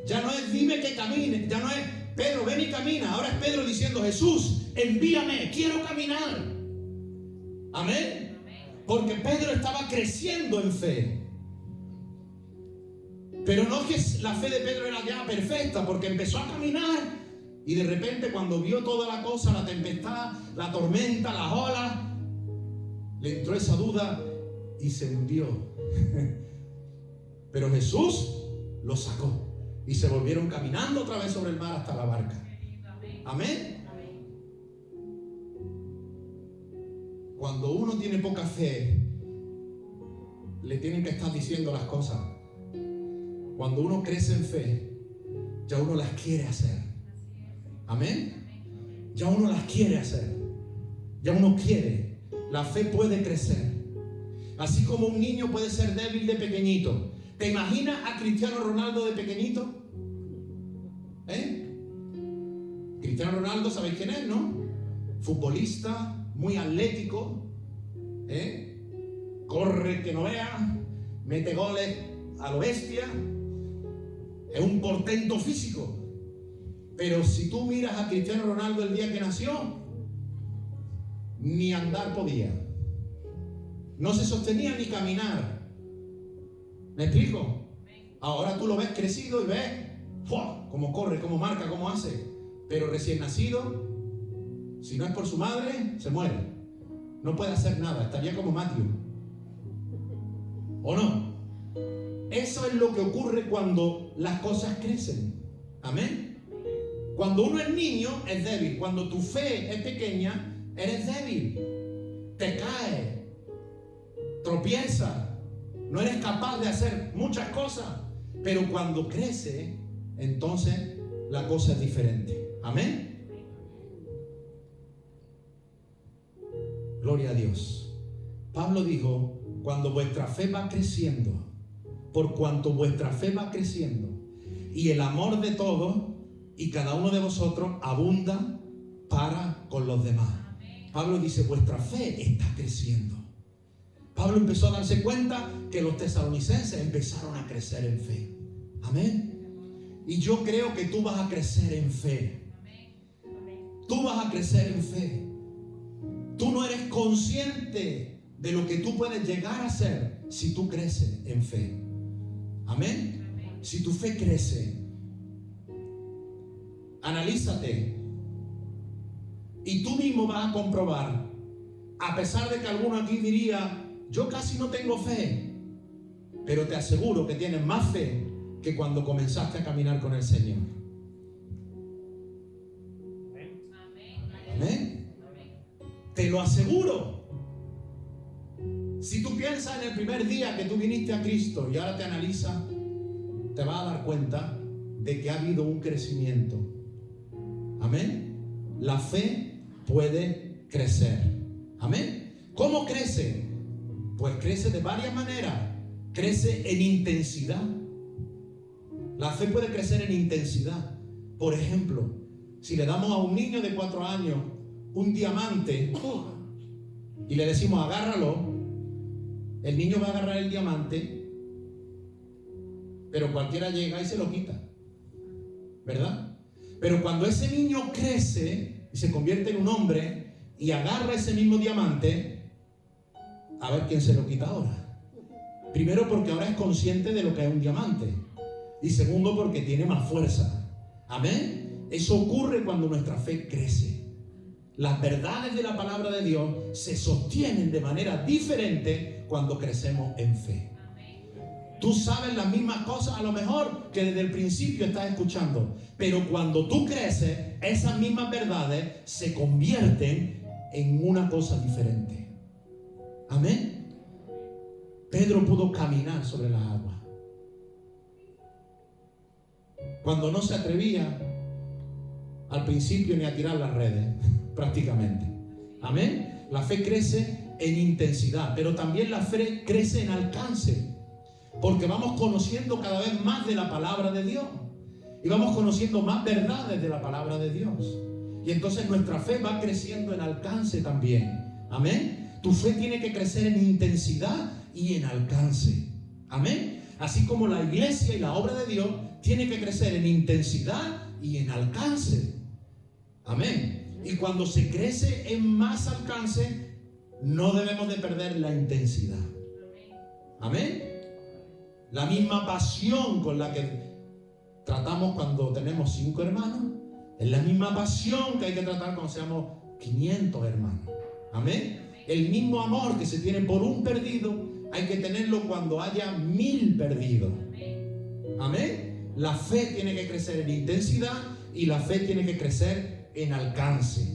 Ya no es dime que camine. Ya no es Pedro, ven y camina. Ahora es Pedro diciendo: Jesús, envíame, quiero caminar. Amén. Porque Pedro estaba creciendo en fe. Pero no es que la fe de Pedro era ya perfecta, porque empezó a caminar y de repente, cuando vio toda la cosa, la tempestad, la tormenta, las olas, le entró esa duda y se hundió. Pero Jesús lo sacó y se volvieron caminando otra vez sobre el mar hasta la barca. Amén. Cuando uno tiene poca fe, le tienen que estar diciendo las cosas. Cuando uno crece en fe, ya uno las quiere hacer. Amén. Ya uno las quiere hacer. Ya uno quiere. La fe puede crecer. Así como un niño puede ser débil de pequeñito. ¿Te imaginas a Cristiano Ronaldo de pequeñito? Cristiano Ronaldo, ¿sabéis quién es, no? Futbolista, muy atlético, corre que no vea, mete goles a lo bestia, es un portento físico. Pero si tú miras a Cristiano Ronaldo el día que nació, ni andar podía, no se sostenía ni caminar. ¿Me explico? Ahora tú lo ves crecido y ves ¡fua!, cómo corre, cómo marca, cómo hace. Pero recién nacido, si no es por su madre, se muere. No puede hacer nada, estaría como Matthew. ¿O no? Eso es lo que ocurre cuando las cosas crecen. Amén. Cuando uno es niño, es débil. Cuando tu fe es pequeña, eres débil. Te caes, tropiezas, no eres capaz de hacer muchas cosas. Pero cuando crece, entonces la cosa es diferente. Amén. Gloria a Dios. Pablo dijo, cuando vuestra fe va creciendo, por cuanto vuestra fe va creciendo, y el amor de todos y cada uno de vosotros abunda para con los demás. Pablo dice, vuestra fe está creciendo. Pablo empezó a darse cuenta que los tesalonicenses empezaron a crecer en fe. Amén. Y yo creo que tú vas a crecer en fe. Tú vas a crecer en fe. Tú no eres consciente de lo que tú puedes llegar a ser si tú creces en fe. Amén. Si tu fe crece, analízate y tú mismo vas a comprobar, a pesar de que alguno aquí diría, yo casi no tengo fe, pero te aseguro que tienes más fe que cuando comenzaste a caminar con el Señor. Amén. Te lo aseguro. Si tú piensas en el primer día que tú viniste a Cristo y ahora te analizas, te vas a dar cuenta de que ha habido un crecimiento. Amén. La fe puede crecer. Amén. ¿Cómo crece? Pues crece de varias maneras. Crece en intensidad. La fe puede crecer en intensidad. Por ejemplo, si le damos a un niño de 4 años un diamante y le decimos agárralo, el niño va a agarrar el diamante, pero cualquiera llega y se lo quita, ¿verdad? Pero cuando ese niño crece y se convierte en un hombre y agarra ese mismo diamante, a ver quién se lo quita ahora. Primero, porque ahora es consciente de lo que es un diamante, y segundo, porque tiene más fuerza. Amén. Eso ocurre cuando nuestra fe crece. Las verdades de la palabra de Dios se sostienen de manera diferente cuando crecemos en fe. Tú sabes las mismas cosas a lo mejor que desde el principio estás escuchando, pero cuando tú creces, esas mismas verdades se convierten en una cosa diferente. Amén. Pedro pudo caminar sobre las aguas cuando no se atrevía al principio ni a tirar las redes, prácticamente. Amén. La fe crece en intensidad, pero también la fe crece en alcance, porque vamos conociendo cada vez más de la palabra de Dios y vamos conociendo más verdades de la palabra de Dios, y entonces nuestra fe va creciendo en alcance también. Amén. Tu fe tiene que crecer en intensidad y en alcance. Amén. Así como la iglesia y la obra de Dios tiene que crecer en intensidad y en alcance. Amén. Y cuando se crece en más alcance, no debemos de perder la intensidad. Amén. La misma pasión con la que tratamos cuando tenemos 5 hermanos es la misma pasión que hay que tratar cuando seamos 500 hermanos. Amén. El mismo amor que se tiene por un perdido hay que tenerlo cuando haya 1000 perdidos. Amén. La fe tiene que crecer en intensidad y la fe tiene que crecer en alcance.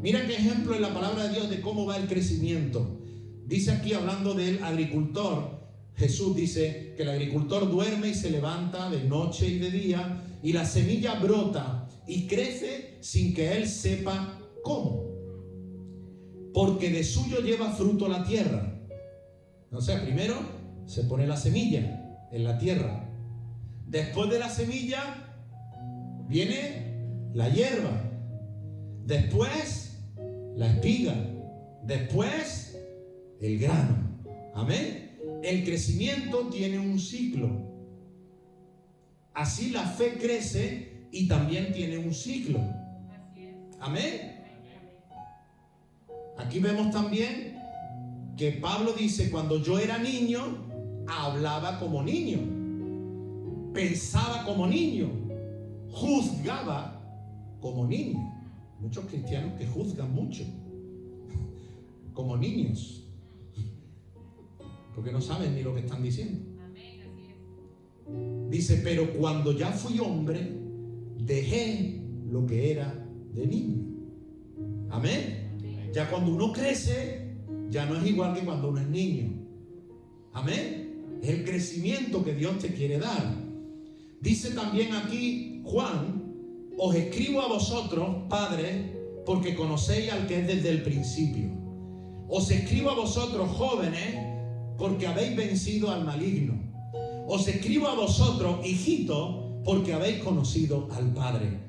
Mira qué ejemplo en la palabra de Dios de cómo va el crecimiento. Dice aquí, hablando del agricultor, Jesús dice que el agricultor duerme y se levanta de noche y de día, y la semilla brota y crece sin que él sepa cómo, porque de suyo lleva fruto la tierra. O sea, primero se pone la semilla en la tierra. Después de la semilla viene la hierba. después la espiga, después el grano. Amén. El crecimiento tiene un ciclo. Así la fe crece y también tiene un ciclo. Amén. Aquí vemos también que Pablo dice: cuando yo era niño, hablaba como niño, pensaba como niño, juzgaba como niño. Muchos cristianos que juzgan mucho como niños, porque no saben ni lo que están diciendo. Dice: pero cuando ya fui hombre, dejé lo que era de niño. Amén. Ya cuando uno crece, ya no es igual que cuando uno es niño. Amén. Es el crecimiento que Dios te quiere dar. Dice también aquí Juan: os escribo a vosotros, padres, porque conocéis al que es desde el principio. Os escribo a vosotros, jóvenes, porque habéis vencido al maligno. Os escribo a vosotros, hijitos, porque habéis conocido al Padre.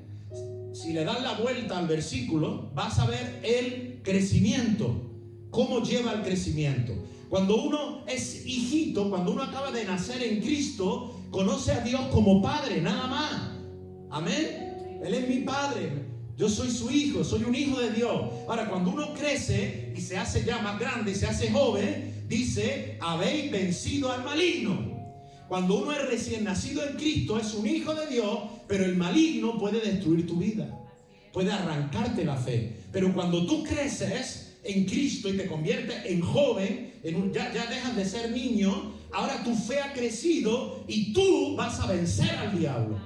Si le das la vuelta al versículo, vas a ver el crecimiento. ¿Cómo lleva el crecimiento? Cuando uno es hijito, cuando uno acaba de nacer en Cristo, conoce a Dios como Padre, nada más. Amén. Él es mi Padre. Yo soy su hijo, soy un hijo de Dios. Ahora, cuando uno crece y se hace ya más grande, se hace joven, dice: habéis vencido al maligno. Cuando uno es recién nacido en Cristo, es un hijo de Dios, pero el maligno puede destruir tu vida, puede arrancarte la fe. Pero cuando tú creces en Cristo y te conviertes en joven, ya dejas de ser niño, ahora tu fe ha crecido y tú vas a vencer al diablo.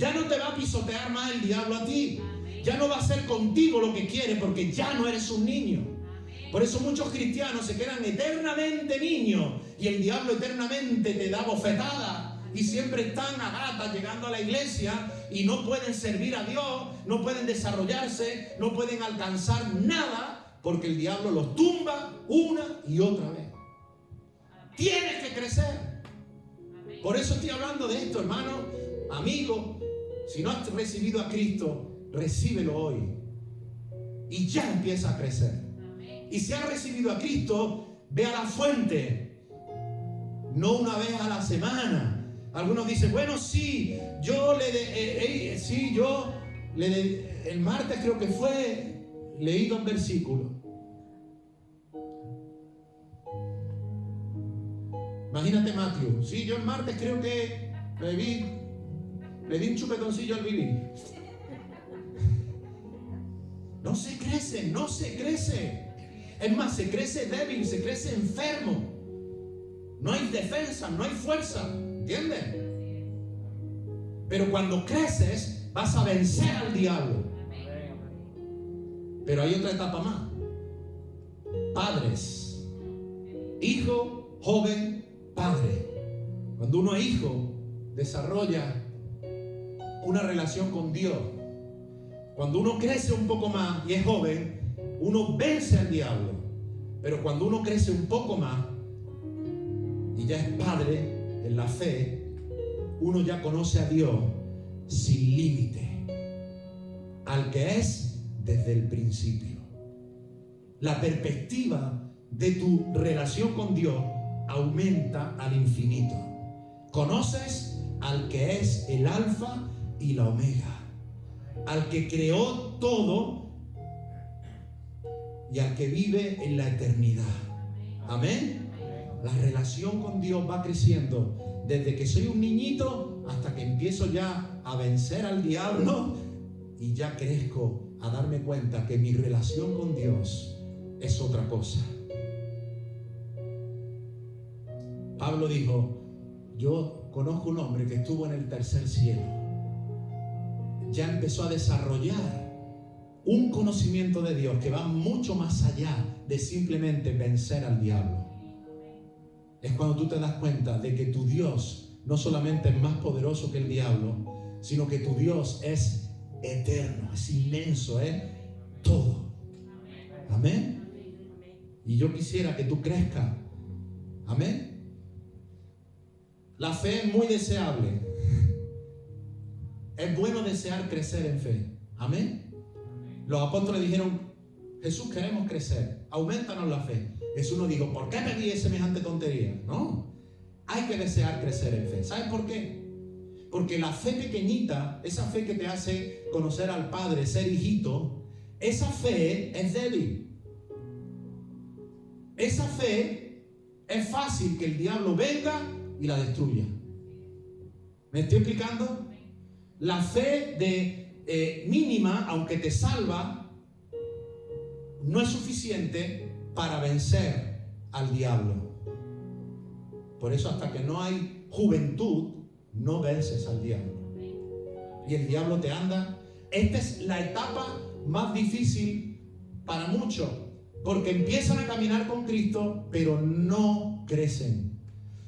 Ya no te va a pisotear más el diablo a ti. Ya no va a hacer contigo lo que quiere, porque ya no eres un niño. Por eso muchos cristianos se quedan eternamente niños y el diablo eternamente te da bofetadas y siempre están a gatas llegando a la iglesia y no pueden servir a Dios, no pueden desarrollarse, no pueden alcanzar nada, porque el diablo los tumba una y otra vez. Tienes que crecer. Por eso estoy hablando de esto, hermano, amigo. Si no has recibido a Cristo, recíbelo hoy y ya empieza a crecer. Y si has recibido a Cristo, ve a la fuente, no una vez a la semana. Algunos dicen: bueno, sí, el martes creo que fue, leí 2 versículos. Imagínate, Matthew: sí, yo el martes creo que le di un chupetoncillo al vivir. No se crece, no se crece. Es más, se crece débil, se crece enfermo. No hay defensa, no hay fuerza. ¿Entiendes? Pero cuando creces, vas a vencer al diablo. Pero hay otra etapa más. Padres. Hijo, joven, padre. Cuando uno es hijo, desarrolla una relación con Dios. Cuando uno crece un poco más y es joven, uno vence al diablo. Pero cuando uno crece un poco más y ya es padre en la fe, uno ya conoce a Dios sin límite, al que es desde el principio. La perspectiva de tu relación con Dios aumenta al infinito. Conoces al que es el alfa y la omega, al que creó todo y al que vive en la eternidad. Amén. La relación con Dios va creciendo desde que soy un niñito hasta que empiezo ya a vencer al diablo y ya crezco a darme cuenta que mi relación con Dios es otra cosa. Pablo dijo: yo conozco un hombre que estuvo en el tercer cielo. Ya empezó a desarrollar un conocimiento de Dios que va mucho más allá de simplemente vencer al diablo. Es cuando tú te das cuenta de que tu Dios no solamente es más poderoso que el diablo, sino que tu Dios es eterno, es inmenso, es todo. Amén. Y yo quisiera que tú crezcas. Amén. La fe es muy deseable. Es bueno desear crecer en fe. Amén. los apóstoles dijeron: Jesús, queremos crecer, aumentanos la fe. Jesús no dijo: ¿por qué pedí semejante tontería? No, hay que desear crecer en fe. ¿Sabes por qué? Porque la fe pequeñita, esa fe que te hace conocer al Padre, ser hijito, esa fe es débil. Esa fe es fácil que el diablo venga y la destruya. ¿Me estoy explicando? La fe mínima, aunque te salva, no es suficiente para vencer al diablo. Por eso, hasta que no hay juventud, no vences al diablo. Y el diablo te anda. Esta es la etapa más difícil para muchos, porque empiezan a caminar con Cristo, pero no crecen.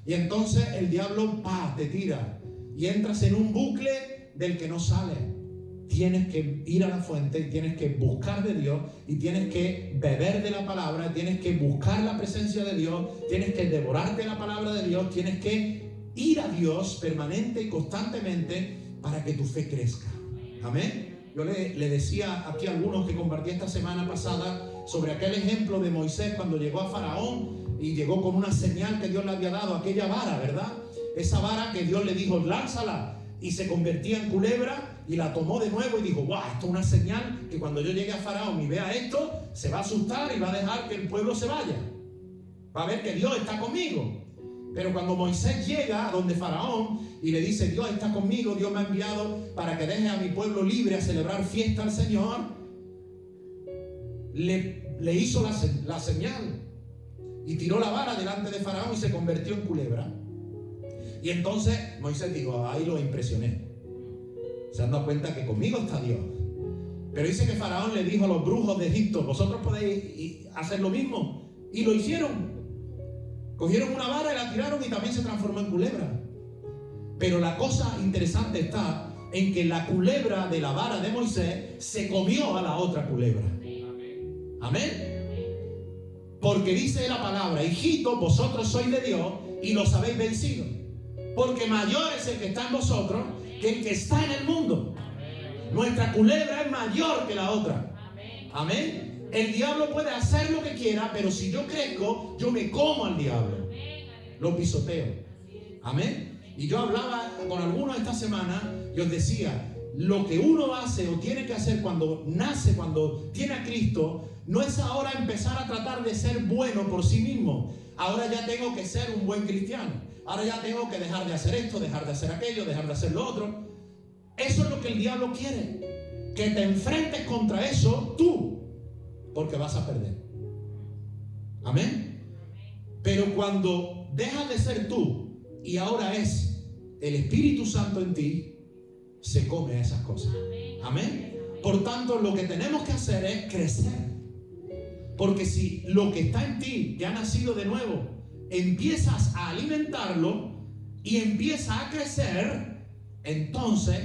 Y entonces el diablo te tira y entras en un bucle del que no sales. Tienes que ir a la fuente y tienes que buscar de Dios y tienes que beber de la palabra, tienes que buscar la presencia de Dios, tienes que devorarte la palabra de Dios, tienes que ir a Dios permanente y constantemente para que tu fe crezca. Amén. Yo le decía aquí a algunos que compartí esta semana pasada sobre aquel ejemplo de Moisés cuando llegó a Faraón y llegó con una señal que Dios le había dado, aquella vara, ¿verdad? Esa vara que Dios le dijo: lánzala, y se convertía en culebra, y la tomó de nuevo y dijo: ¡guau! Esto es una señal que cuando yo llegue a Faraón y vea esto, se va a asustar y va a dejar que el pueblo se vaya. Va a ver que Dios está conmigo. Pero cuando Moisés llega a donde Faraón y le dice: Dios está conmigo, Dios me ha enviado para que deje a mi pueblo libre a celebrar fiesta al Señor, le hizo la señal y tiró la vara delante de Faraón y se convirtió en culebra. Y entonces Moisés dijo: ahí lo impresioné. Se han dado cuenta que conmigo está Dios. Pero dice que Faraón le dijo a los brujos de Egipto: vosotros podéis hacer lo mismo. Y lo hicieron. Cogieron una vara y la tiraron y también se transformó en culebra. Pero la cosa interesante está en que la culebra de la vara de Moisés se comió a la otra culebra. Amén. Porque dice la palabra: hijitos, vosotros sois de Dios y los habéis vencido. Porque mayor es el que está en vosotros que el que está en el mundo. Nuestra culebra es mayor que la otra. Amén. El diablo puede hacer lo que quiera, pero si yo crezco, yo me como al diablo. Lo pisoteo. Amén. Y yo hablaba con algunos esta semana y os decía: lo que uno hace o tiene que hacer cuando nace, cuando tiene a Cristo, no es ahora empezar a tratar de ser bueno por sí mismo. Ahora ya tengo que ser un buen cristiano. Ahora ya tengo que dejar de hacer esto, dejar de hacer aquello, dejar de hacer lo otro. Eso es lo que el diablo quiere. Que te enfrentes contra eso tú, porque vas a perder. Amén. Pero cuando dejas de ser tú y ahora es el Espíritu Santo en ti, se come esas cosas. Amén. Por tanto, lo que tenemos que hacer es crecer. Porque si lo que está en ti, que ha nacido de nuevo, empiezas a alimentarlo y empieza a crecer, entonces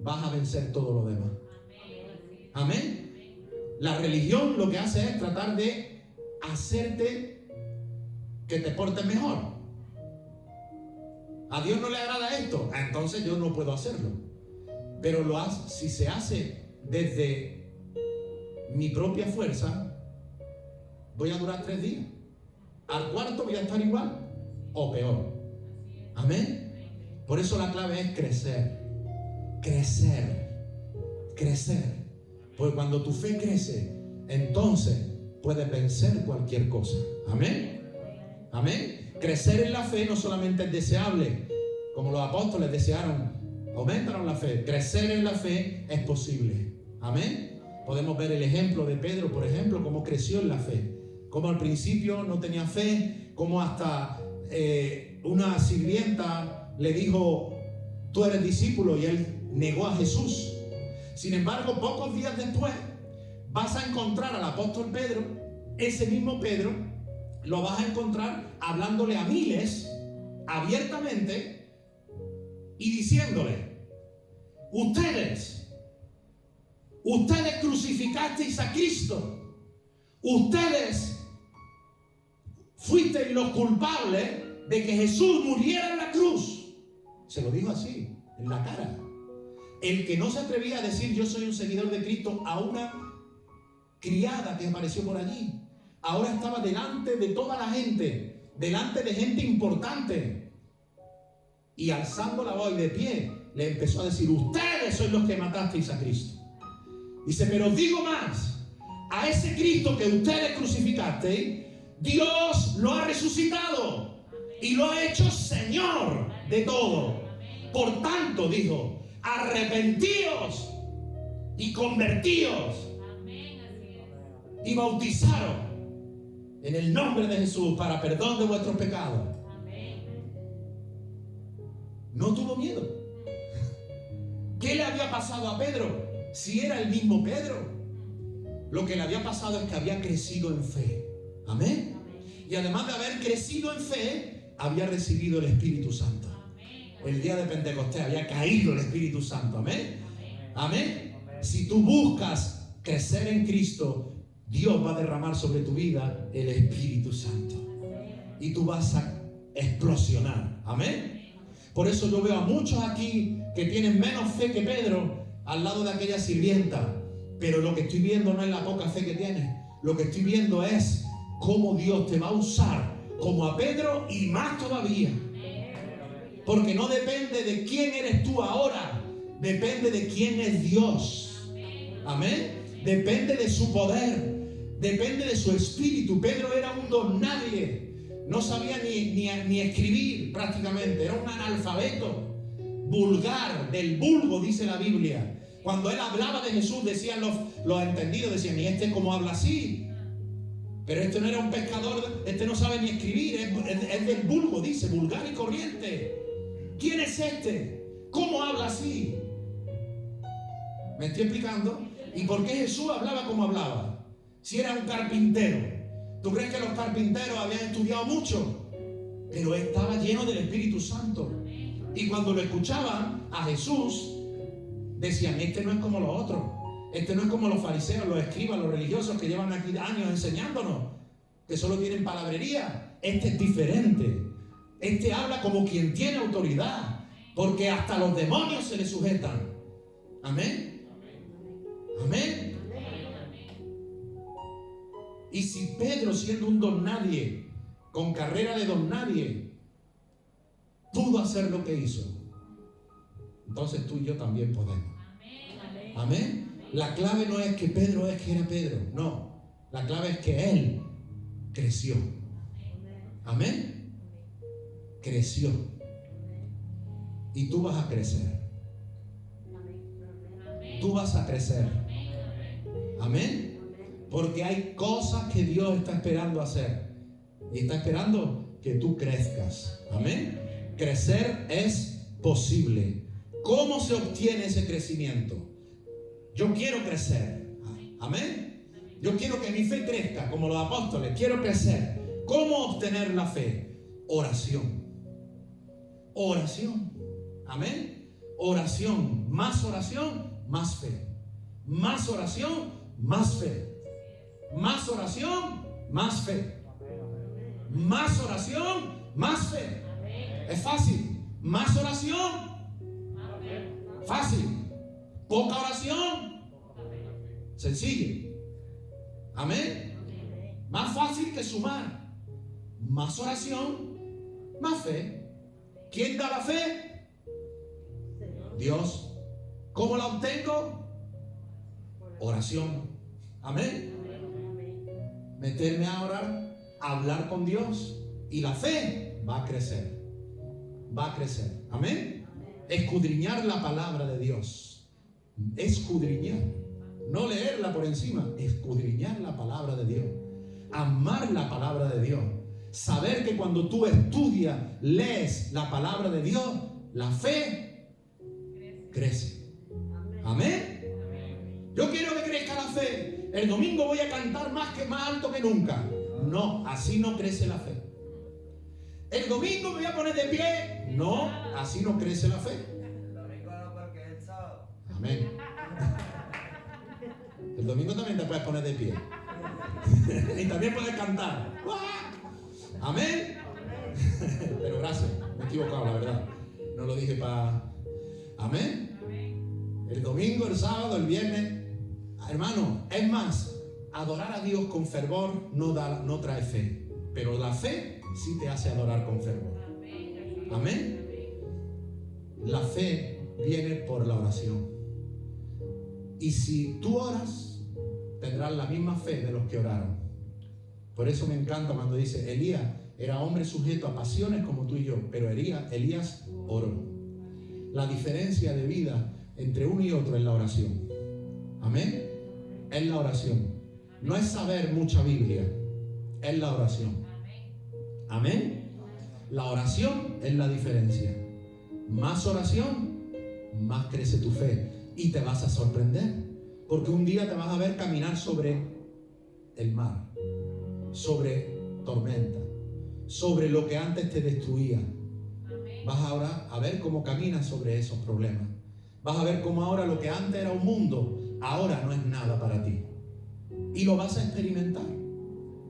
vas a vencer todo lo demás. Amén. La religión lo que hace es tratar de hacerte que te portes mejor. A Dios no le agrada esto, entonces yo no puedo hacerlo. Pero si se hace desde mi propia fuerza, voy a durar 3 días. Al cuarto voy a estar igual o peor. Amén. Por eso la clave es crecer. Crecer. Crecer. Porque cuando tu fe crece, entonces puedes vencer cualquier cosa. Amén. Amén. Crecer en la fe no solamente es deseable, como los apóstoles desearon, aumentaron la fe. Crecer en la fe es posible. Amén. Podemos ver el ejemplo de Pedro, por ejemplo, cómo creció en la fe. Como al principio no tenía fe, como hasta una sirvienta le dijo: tú eres discípulo, y él negó a Jesús. Sin embargo, pocos días después vas a encontrar al apóstol Pedro, ese mismo Pedro, lo vas a encontrar hablándole a miles abiertamente y diciéndole: ustedes crucificasteis a Cristo, ustedes fuisteis los culpables de que Jesús muriera en la cruz. Se lo dijo así, en la cara. El que no se atrevía a decir yo soy un seguidor de Cristo a una criada que apareció por allí, ahora estaba delante de toda la gente, delante de gente importante, y alzando la voz y de pie le empezó a decir: ustedes son los que matasteis a Cristo. Dice: pero digo más, a ese Cristo que ustedes crucificasteis, Dios lo ha resucitado y lo ha hecho Señor de todo. Por tanto, dijo, arrepentíos y convertíos y bautizaros en el nombre de Jesús para perdón de vuestros pecados. No tuvo miedo. ¿Qué le había pasado a Pedro? Si era el mismo Pedro. Lo que le había pasado es que había crecido en fe. Amén. Y además de haber crecido en fe, había recibido el Espíritu Santo. El día de Pentecostés había caído el Espíritu Santo. Amén. Amén. Si tú buscas crecer en Cristo, Dios va a derramar sobre tu vida el Espíritu Santo. Y tú vas a explosionar. Amén. Por eso yo veo a muchos aquí que tienen menos fe que Pedro al lado de aquella sirvienta. Pero lo que estoy viendo no es la poca fe que tienes. Lo que estoy viendo es cómo Dios te va a usar como a Pedro y más todavía. Porque no depende de quién eres tú ahora, depende de quién es Dios. Amén. Depende de su poder, depende de su espíritu. Pedro era un don nadie. No sabía ni escribir prácticamente. Era un analfabeto. Vulgar, del vulgo, dice la Biblia. Cuando él hablaba de Jesús, decían los entendidos, decían: ¿y este cómo habla así? Pero este no era un pescador, este no sabe ni escribir, es del vulgo, dice, vulgar y corriente. ¿Quién es este? ¿Cómo habla así? ¿Me estoy explicando? ¿Y por qué Jesús hablaba como hablaba? Si era un carpintero. ¿Tú crees que los carpinteros habían estudiado mucho? Pero estaba lleno del Espíritu Santo. Y cuando lo escuchaban a Jesús, decían: este no es como los otros. Este no es como los fariseos, los escribas, los religiosos que llevan aquí años enseñándonos, que solo tienen palabrería. Este es diferente. Este habla como quien tiene autoridad, porque hasta los demonios se le sujetan. Amén. Amén. Y si Pedro, siendo un don nadie, con carrera de don nadie, pudo hacer lo que hizo, entonces tú y yo también podemos. Amén. La clave no es que Pedro es que era Pedro, no. La clave es que él creció. Amén. Creció. Y tú vas a crecer. Tú vas a crecer. Amén. Porque hay cosas que Dios está esperando hacer. Y está esperando que tú crezcas. Amén. Crecer es posible. ¿Cómo se obtiene ese crecimiento? Yo quiero crecer. Amén. Yo quiero que mi fe crezca como los apóstoles. Quiero crecer. ¿Cómo obtener la fe? Oración. Oración. Amén. Oración. Más oración, más fe. Más oración, más fe. Más oración, más fe. Más oración, más fe. Es fácil. Más oración, fácil. Poca oración, sencillo. Amén. Más fácil que sumar. Más oración, más fe. ¿Quién da la fe? Dios. ¿Cómo la obtengo? Oración. Amén. Meterme a orar, hablar con Dios, y la fe va a crecer. Va a crecer. Amén. Escudriñar la palabra de Dios. Escudriñar, no leerla por encima, escudriñar la palabra de Dios, amar la palabra de Dios, saber que cuando tú estudias, lees la palabra de Dios, la fe crece. Amén. Yo quiero que crezca la fe. El domingo voy a cantar más alto que nunca. No, así no crece la fe. El domingo me voy a poner de pie. No, así no crece la fe. Amén. El domingo también te puedes poner de pie. Y también puedes cantar. Amén. Pero gracias, me he equivocado, la verdad. No lo dije para... Amén. El domingo, el sábado, el viernes. Hermano, es más, adorar a Dios con fervor no trae fe. Pero la fe sí te hace adorar con fervor. Amén. La fe viene por la oración. Y si tú oras, tendrás la misma fe de los que oraron. Por eso me encanta cuando dice, Elías era hombre sujeto a pasiones como tú y yo, pero Elías oró. La diferencia de vida entre uno y otro es la oración. Amén. Es la oración. No es saber mucha Biblia, es la oración. Amén. La oración es la diferencia. Más oración, más crece tu fe. Y te vas a sorprender, porque un día te vas a ver caminar sobre el mar, sobre tormenta, sobre lo que antes te destruía. Vas ahora a ver cómo caminas sobre esos problemas. Vas a ver cómo ahora lo que antes era un mundo, ahora no es nada para ti. Y lo vas a experimentar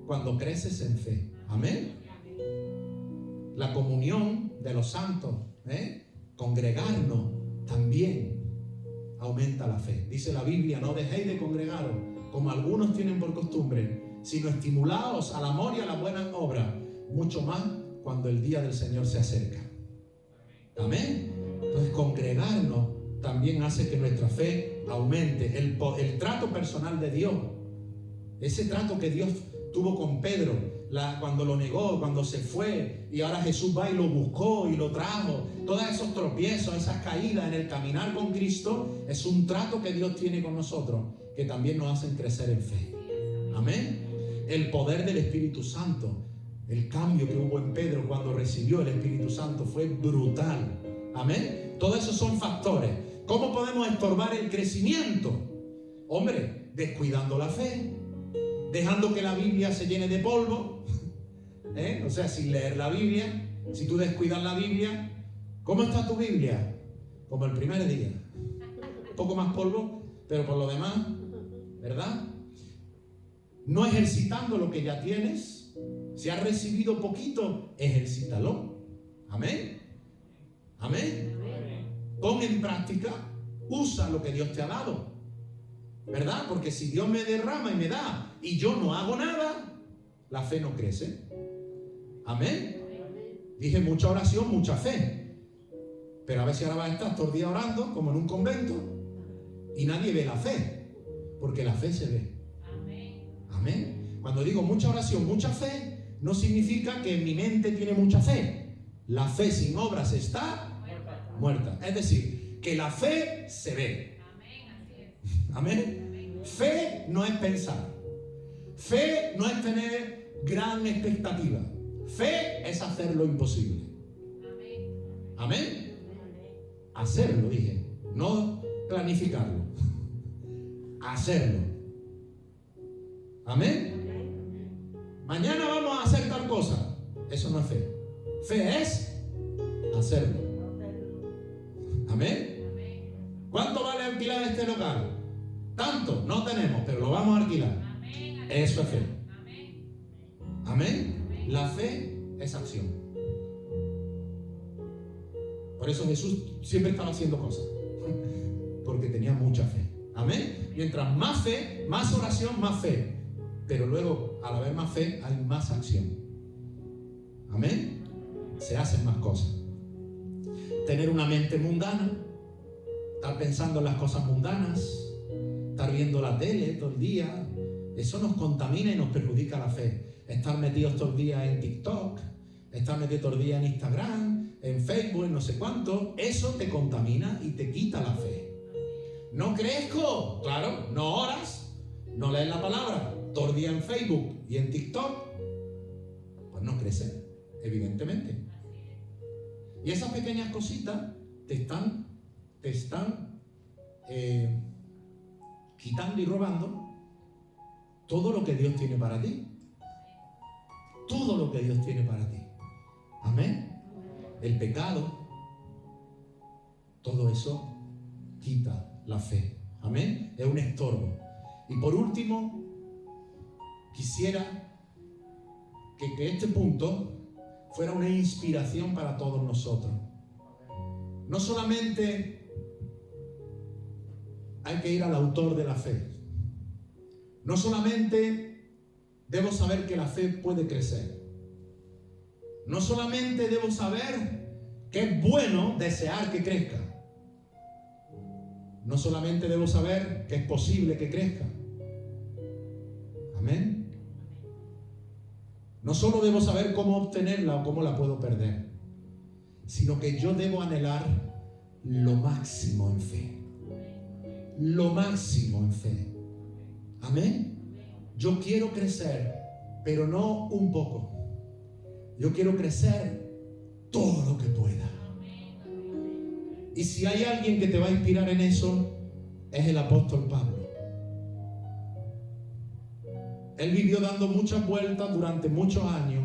cuando creces en fe. Amén. La comunión de los santos, congregarnos también aumenta la fe. Dice la Biblia, no dejéis de congregaros como algunos tienen por costumbre, sino estimulaos al amor y a las buenas obras, mucho más cuando el día del Señor se acerca. Amén. Entonces congregarnos también hace que nuestra fe aumente. El trato personal de Dios, ese trato que Dios tuvo con Pedro cuando lo negó, cuando se fue, y ahora Jesús va y lo buscó y lo trajo. Todos esos tropiezos, esas caídas en el caminar con Cristo, es un trato que Dios tiene con nosotros, que también nos hacen crecer en fe. Amén. El poder del Espíritu Santo, el cambio que hubo en Pedro cuando recibió el Espíritu Santo fue brutal. Amén. Todos esos son factores. ¿Cómo podemos estorbar el crecimiento? Hombre, descuidando la fe, dejando que la Biblia se llene de polvo, o sea, sin leer la Biblia. Si tú descuidas la Biblia, ¿cómo está tu Biblia? Como el primer día. Un poco más polvo, pero por lo demás, ¿verdad? No ejercitando lo que ya tienes. Si has recibido poquito, ejercítalo. Amén. Amén. Pon en práctica, usa lo que Dios te ha dado, ¿verdad? Porque si Dios me derrama y me da y yo no hago nada, la fe no crece. Amén. Dije mucha oración, mucha fe. Pero a ver si ahora vas a estar todo el día orando como en un convento y nadie ve la fe, porque la fe se ve. Amén. Cuando digo mucha oración, mucha fe, no significa que mi mente tiene mucha fe. La fe sin obras está muerta. Es decir, que la fe se ve. Amén. Fe no es pensar. Fe no es tener gran expectativa. Fe es hacer lo imposible. Amén. Hacerlo, dije. No planificarlo. Hacerlo. Amén. Mañana vamos a hacer tal cosa. Eso no es fe. Fe es hacerlo. Amén. ¿Cuánto vale alquilar este local? Tanto, no tenemos, pero lo vamos a alquilar. Eso es fe. Amén. La fe es acción. Por eso Jesús siempre estaba haciendo cosas, porque tenía mucha fe. Amén. Mientras más fe, más oración, más fe. Pero luego, al haber más fe, hay más acción. Amén. Se hacen más cosas. Tener una mente mundana, estar pensando en las cosas mundanas, estar viendo la tele todo el día, eso nos contamina y nos perjudica la fe. Estar metidos todo el día en TikTok, estar metido todo el día en Instagram, en Facebook, en no sé cuánto, eso te contamina y te quita la fe. No crezco, claro, no oras, no lees la palabra, todo el día en Facebook y en TikTok, pues no creces, evidentemente. Y esas pequeñas cositas te están quitando y robando todo lo que Dios tiene para ti. Todo lo que Dios tiene para ti. Amén. El pecado, todo eso quita la fe. Amén. Es un estorbo. Y por último, quisiera que este punto fuera una inspiración para todos nosotros. No solamente hay que ir al autor de la fe. No solamente debo saber que la fe puede crecer. No solamente debo saber que es bueno desear que crezca. No solamente debo saber que es posible que crezca. Amén. No solo debo saber cómo obtenerla o cómo la puedo perder, sino que yo debo anhelar lo máximo en fe. Lo máximo en fe. Amén. Yo quiero crecer, pero no un poco. Yo quiero crecer todo lo que pueda. Y si hay alguien que te va a inspirar en eso, es el apóstol Pablo. Él vivió dando muchas vueltas durante muchos años,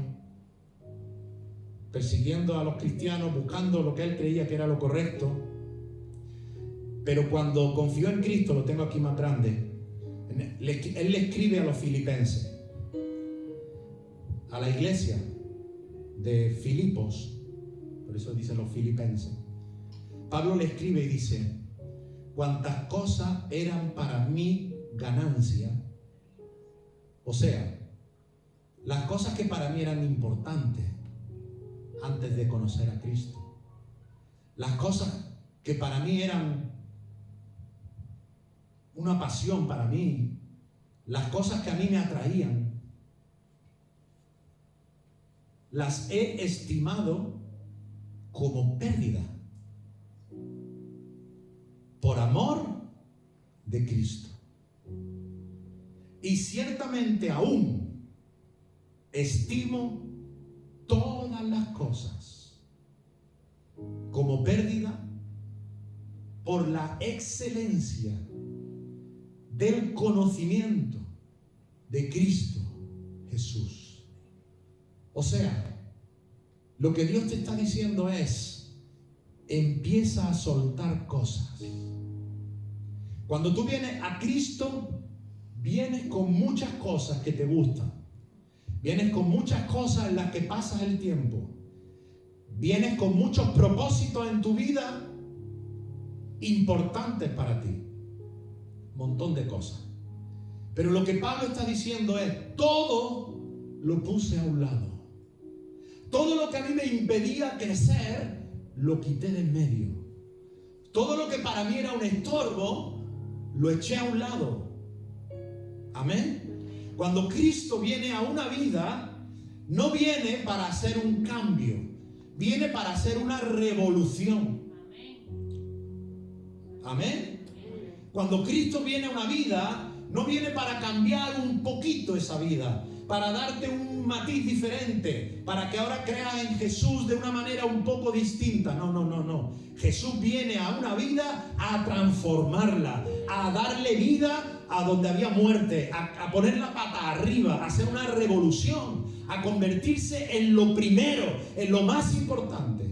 persiguiendo a los cristianos, buscando lo que él creía que era lo correcto. Pero cuando confió en Cristo, lo tengo aquí más grande, él le escribe a los filipenses, a la iglesia de Filipos, por eso dice los filipenses. Pablo le escribe y dice: cuantas cosas eran para mí ganancia, o sea, las cosas que para mí eran importantes antes de conocer a Cristo, las cosas que para mí eran una pasión para mí, las cosas que a mí me atraían, las he estimado como pérdida por amor de Cristo. Y ciertamente aún estimo todas las cosas como pérdida por la excelencia del conocimiento de Cristo Jesús. O sea, lo que Dios te está diciendo es: empieza a soltar cosas. Cuando tú vienes a Cristo, vienes con muchas cosas que te gustan. Vienes con muchas cosas en las que pasas el tiempo. Vienes con muchos propósitos en tu vida importantes para ti. Un montón de cosas. Pero lo que Pablo está diciendo es: todo lo puse a un lado. Todo lo que a mí me impedía crecer, lo quité de en medio. Todo lo que para mí era un estorbo, lo eché a un lado. Amén. Cuando Cristo viene a una vida, no viene para hacer un cambio, viene para hacer una revolución. Amén. Cuando Cristo viene a una vida, no viene para cambiar un poquito esa vida, para darte un matiz diferente, para que ahora creas en Jesús de una manera un poco distinta. No. Jesús viene a una vida a transformarla, a darle vida a donde había muerte, a poner la pata arriba, a hacer una revolución, a convertirse en lo primero, en lo más importante.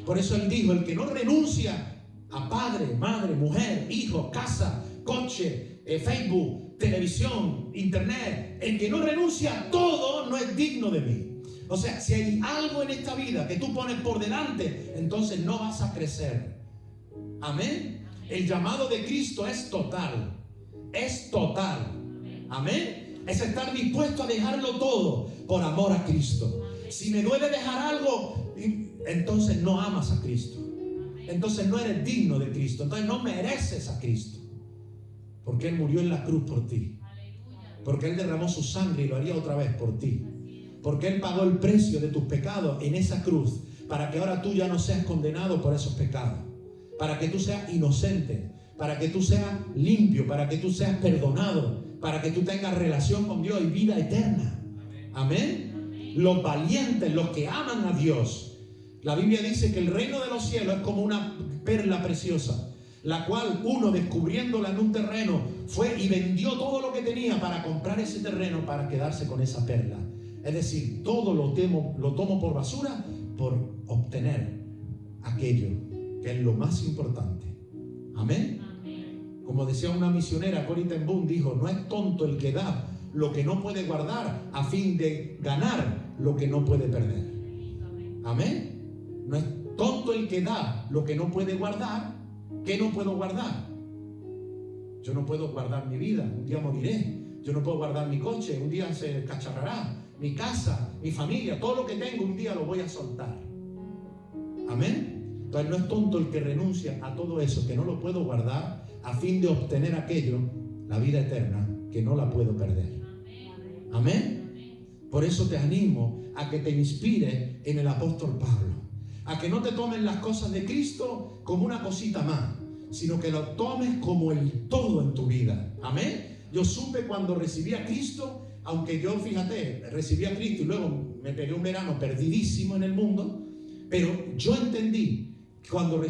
Por eso Él dijo: el que no renuncia a padre, madre, mujer, hijo, casa, coche, Facebook, televisión, internet, el que no renuncia a todo no es digno de mí. O sea, si hay algo en esta vida que tú pones por delante, entonces no vas a crecer. Amén. El llamado de Cristo es total. Es total. Amén. Es estar dispuesto a dejarlo todo por amor a Cristo. Si me duele dejar algo, entonces no amas a Cristo. Entonces no eres digno de Cristo. Entonces no mereces a Cristo. Porque Él murió en la cruz por ti. Porque Él derramó su sangre y lo haría otra vez por ti. Porque Él pagó el precio de tus pecados en esa cruz, para que ahora tú ya no seas condenado por esos pecados, para que tú seas inocente, para que tú seas limpio, para que tú seas perdonado, para que tú tengas relación con Dios y vida eterna. Amén. Los valientes, los que aman a Dios. La Biblia dice que el reino de los cielos es como una perla preciosa, la cual uno, descubriéndola en un terreno, fue y vendió todo lo que tenía para comprar ese terreno, para quedarse con esa perla. Es decir, todo lo tomo por basura por obtener aquello que es lo más importante. Amén. Como decía una misionera, Corrie ten Boom, dijo: no es tonto el que da lo que no puede guardar a fin de ganar lo que no puede perder. Amén. No es tonto el que da lo que no puede guardar. ¿Qué no puedo guardar? Yo no puedo guardar mi vida, un día moriré. Yo no puedo guardar mi coche, un día se cacharrará. Mi casa, mi familia, todo lo que tengo, un día lo voy a soltar. Amén. Entonces no es tonto el que renuncia a todo eso, que no lo puedo guardar, a fin de obtener aquello, la vida eterna, que no la puedo perder. Amén. Por eso te animo a que te inspires en el apóstol Pablo, a que no te tomes las cosas de Cristo como una cosita más, sino que lo tomes como el todo en tu vida. Amén. Yo supe cuando recibí a Cristo, aunque yo, fíjate, recibí a Cristo y luego me pegué un verano perdidísimo en el mundo, pero yo entendí cuando